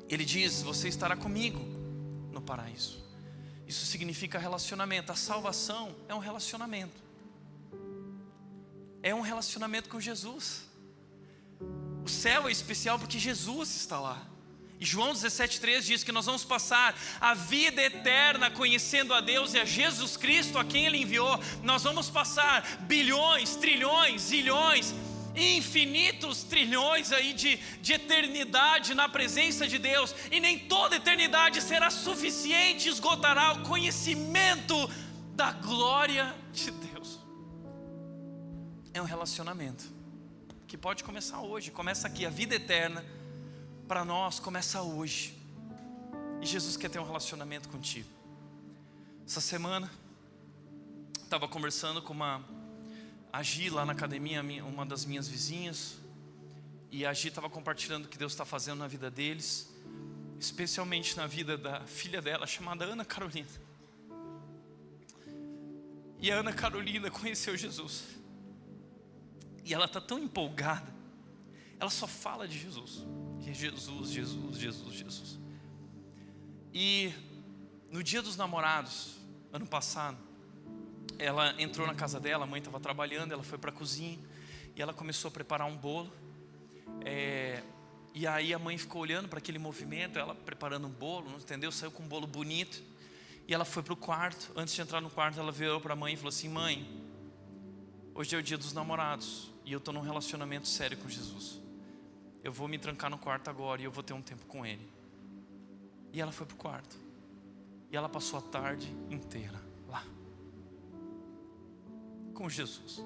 Ele diz, você estará comigo no paraíso. Isso significa relacionamento. A salvação é um relacionamento. É um relacionamento com Jesus. O céu é especial porque Jesus está lá. E João 17,3 diz que nós vamos passar a vida eterna conhecendo a Deus e a Jesus Cristo, a quem Ele enviou. Nós vamos passar bilhões, trilhões, zilhões, infinitos trilhões aí de eternidade na presença de Deus, e nem toda eternidade será suficiente, esgotará o conhecimento da glória de Deus. É um relacionamento que pode começar hoje, começa aqui. A vida eterna para nós começa hoje, e Jesus quer ter um relacionamento contigo. Essa semana estava conversando com a Gi lá na academia, uma das minhas vizinhas, e a Gi estava compartilhando o que Deus está fazendo na vida deles, especialmente na vida da filha dela, chamada Ana Carolina. E a Ana Carolina conheceu Jesus, e ela está tão empolgada, ela só fala de Jesus, Jesus, Jesus, Jesus, Jesus. E no dia dos namorados, ano passado, ela entrou na casa dela, a mãe estava trabalhando, ela foi para a cozinha e ela começou a preparar um bolo. E aí a mãe ficou olhando para aquele movimento, ela preparando um bolo, não entendeu? Saiu com um bolo bonito. E ela foi para o quarto. Antes de entrar no quarto, ela virou para a mãe e falou assim, mãe, hoje é o dia dos namorados e eu estou num relacionamento sério com Jesus. Eu vou me trancar no quarto agora e eu vou ter um tempo com Ele. E ela foi para o quarto. E ela passou a tarde inteira lá com Jesus,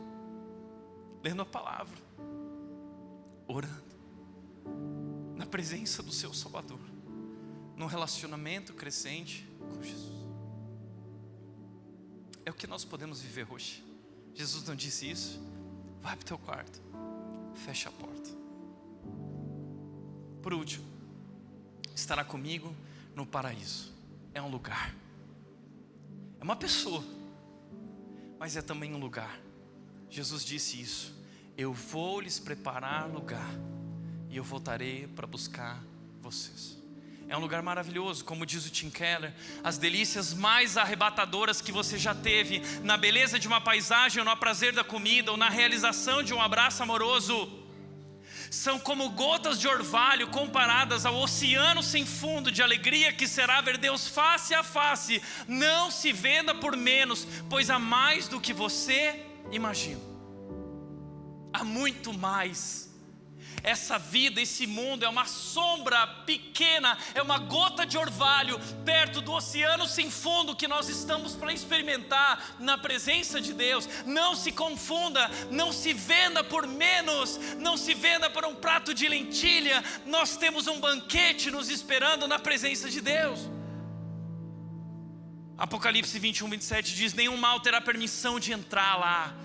lendo a palavra, orando, na presença do seu Salvador, num relacionamento crescente com Jesus. É o que nós podemos viver hoje. Jesus não disse isso? Vai para o teu quarto, fecha a porta. Por último, estará comigo no paraíso. É um lugar, é uma pessoa, mas é também um lugar. Jesus disse isso, eu vou lhes preparar lugar, e eu voltarei para buscar vocês. É um lugar maravilhoso, como diz o Tim Keller. As delícias mais arrebatadoras que você já teve, na beleza de uma paisagem, ou no prazer da comida, ou na realização de um abraço amoroso, são como gotas de orvalho comparadas ao oceano sem fundo de alegria que será ver Deus face a face. Não se venda por menos, pois há mais do que você imagina. Há muito mais. Essa vida, esse mundo é uma sombra pequena, é uma gota de orvalho perto do oceano sem fundo que nós estamos para experimentar na presença de Deus. Não se confunda, não se venda por menos, não se venda por um prato de lentilha. Nós temos um banquete nos esperando na presença de Deus. Apocalipse 21, 27 diz: nenhum mal terá permissão de entrar lá.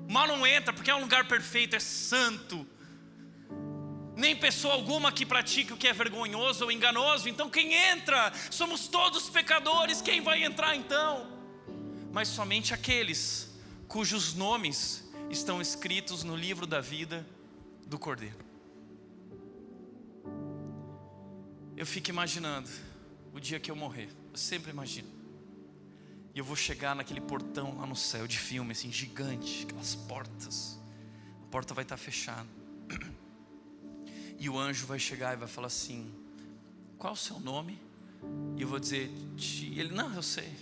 O mal não entra porque é um lugar perfeito, é santo. Nem pessoa alguma que pratique o que é vergonhoso ou enganoso. Então quem entra? Somos todos pecadores, quem vai entrar então? Mas somente aqueles cujos nomes estão escritos no livro da vida do Cordeiro. Eu fico imaginando o dia que eu morrer. Eu sempre imagino. E eu vou chegar naquele portão lá no céu de filme, assim, gigante, aquelas portas. A porta vai estar fechada. E o anjo vai chegar e vai falar assim: qual o seu nome? E eu vou dizer: ele, não, eu sei.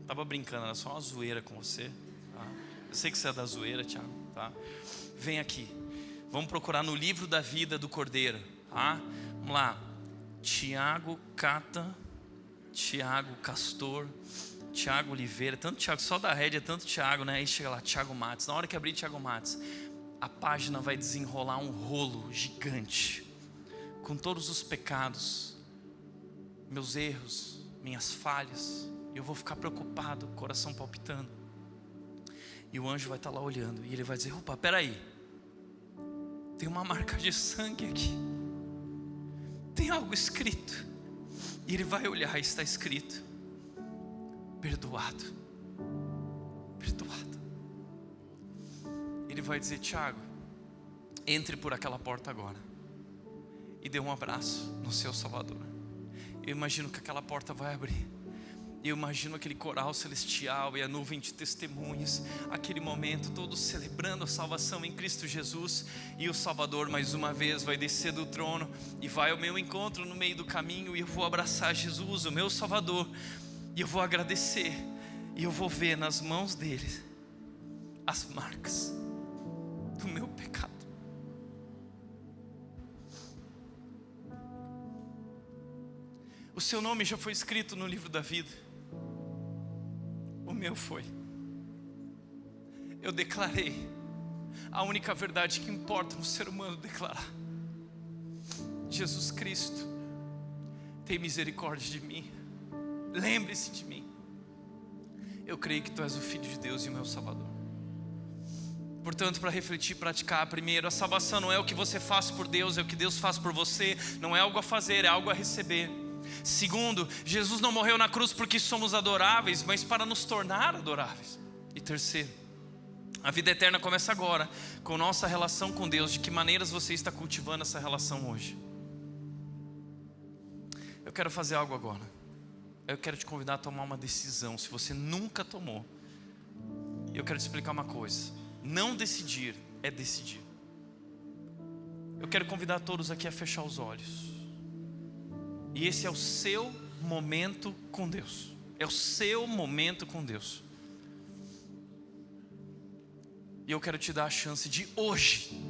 Estava brincando, era só uma zoeira com você, tá? Eu sei que você é da zoeira, Tiago, tá? Vem aqui, vamos procurar no livro da vida do Cordeiro, tá? Vamos lá. Tiago Cata, Tiago Castor, Tiago Oliveira. Tanto Tiago, só da rede é tanto Tiago, né? Aí chega lá, Tiago Matos. Na hora que abrir Tiago Matos, a página vai desenrolar um rolo gigante, com todos os pecados, meus erros, minhas falhas. Eu vou ficar preocupado, coração palpitando. E o anjo vai estar lá olhando, e ele vai dizer: opa, peraí, tem uma marca de sangue aqui, tem algo escrito. E ele vai olhar e está escrito: perdoado, perdoado. Ele vai dizer: Tiago, entre por aquela porta agora e dê um abraço no seu Salvador. Eu imagino que aquela porta vai abrir. Eu imagino aquele coral celestial e a nuvem de testemunhas, aquele momento todos celebrando a salvação em Cristo Jesus. E o Salvador mais uma vez vai descer do trono e vai ao meu encontro no meio do caminho. E eu vou abraçar Jesus, o meu Salvador, e eu vou agradecer. E eu vou ver nas mãos dele as marcas do meu pecado. O seu nome já foi escrito no livro da vida. O meu foi. Eu declarei a única verdade que importa no ser humano declarar: Jesus Cristo, tem misericórdia de mim, lembre-se de mim. Eu creio que Tu és o Filho de Deus e o meu Salvador. Portanto, para refletir e praticar, primeiro, a salvação não é o que você faz por Deus, é o que Deus faz por você. Não é algo a fazer, é algo a receber. Segundo, Jesus não morreu na cruz porque somos adoráveis, mas para nos tornar adoráveis. E terceiro, a vida eterna começa agora, com nossa relação com Deus. De que maneiras você está cultivando essa relação hoje? Eu quero fazer algo agora. Eu quero te convidar a tomar uma decisão. Se você nunca tomou, eu quero te explicar uma coisa: não decidir é decidir. Eu quero convidar todos aqui a fechar os olhos. E esse é o seu momento com Deus. É o seu momento com Deus. E eu quero te dar a chance de hoje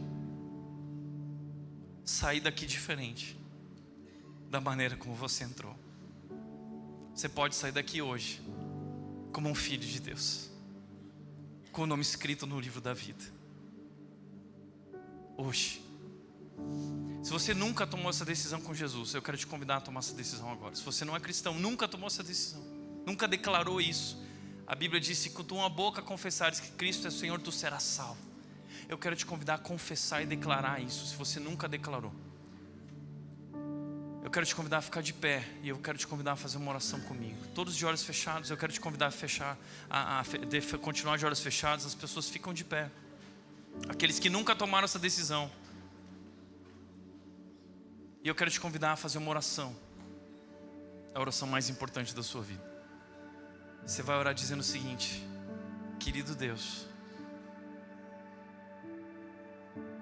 sair daqui diferente da maneira como você entrou. Você pode sair daqui hoje como um filho de Deus, com o nome escrito no livro da vida. Hoje. Se você nunca tomou essa decisão com Jesus, eu quero te convidar a tomar essa decisão agora. Se você não é cristão, nunca tomou essa decisão, nunca declarou isso. A Bíblia diz: se com tua boca confessares que Cristo é Senhor, tu serás salvo. Eu quero te convidar a confessar e declarar isso, se você nunca declarou. Eu quero te convidar a ficar de pé e eu quero te convidar a fazer uma oração comigo. Todos de olhos fechados. Eu quero te convidar a fechar, continuar de olhos fechados. As pessoas ficam de pé. Aqueles que nunca tomaram essa decisão. E eu quero te convidar a fazer uma oração. A oração mais importante da sua vida. Você vai orar dizendo o seguinte: querido Deus,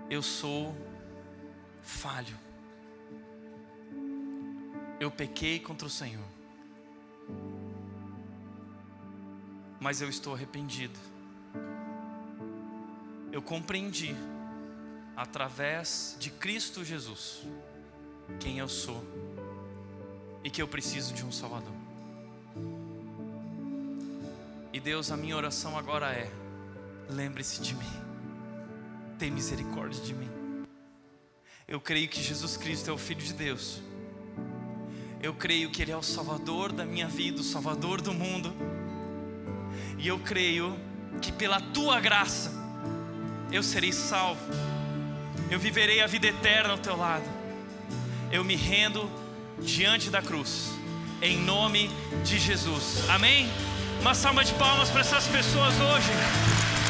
eu sou falho. Eu pequei contra o Senhor. Mas eu estou arrependido. Eu compreendi, através de Cristo Jesus, quem eu sou e que eu preciso de um Salvador. E Deus, a minha oração agora é: lembre-se de mim, tem misericórdia de mim. Eu creio que Jesus Cristo é o Filho de Deus. Eu creio que Ele é o Salvador da minha vida, o Salvador do mundo. E eu creio que pela Tua graça eu serei salvo. Eu viverei a vida eterna ao Teu lado. Eu me rendo diante da cruz, em nome de Jesus. Amém? Uma salva de palmas para essas pessoas hoje.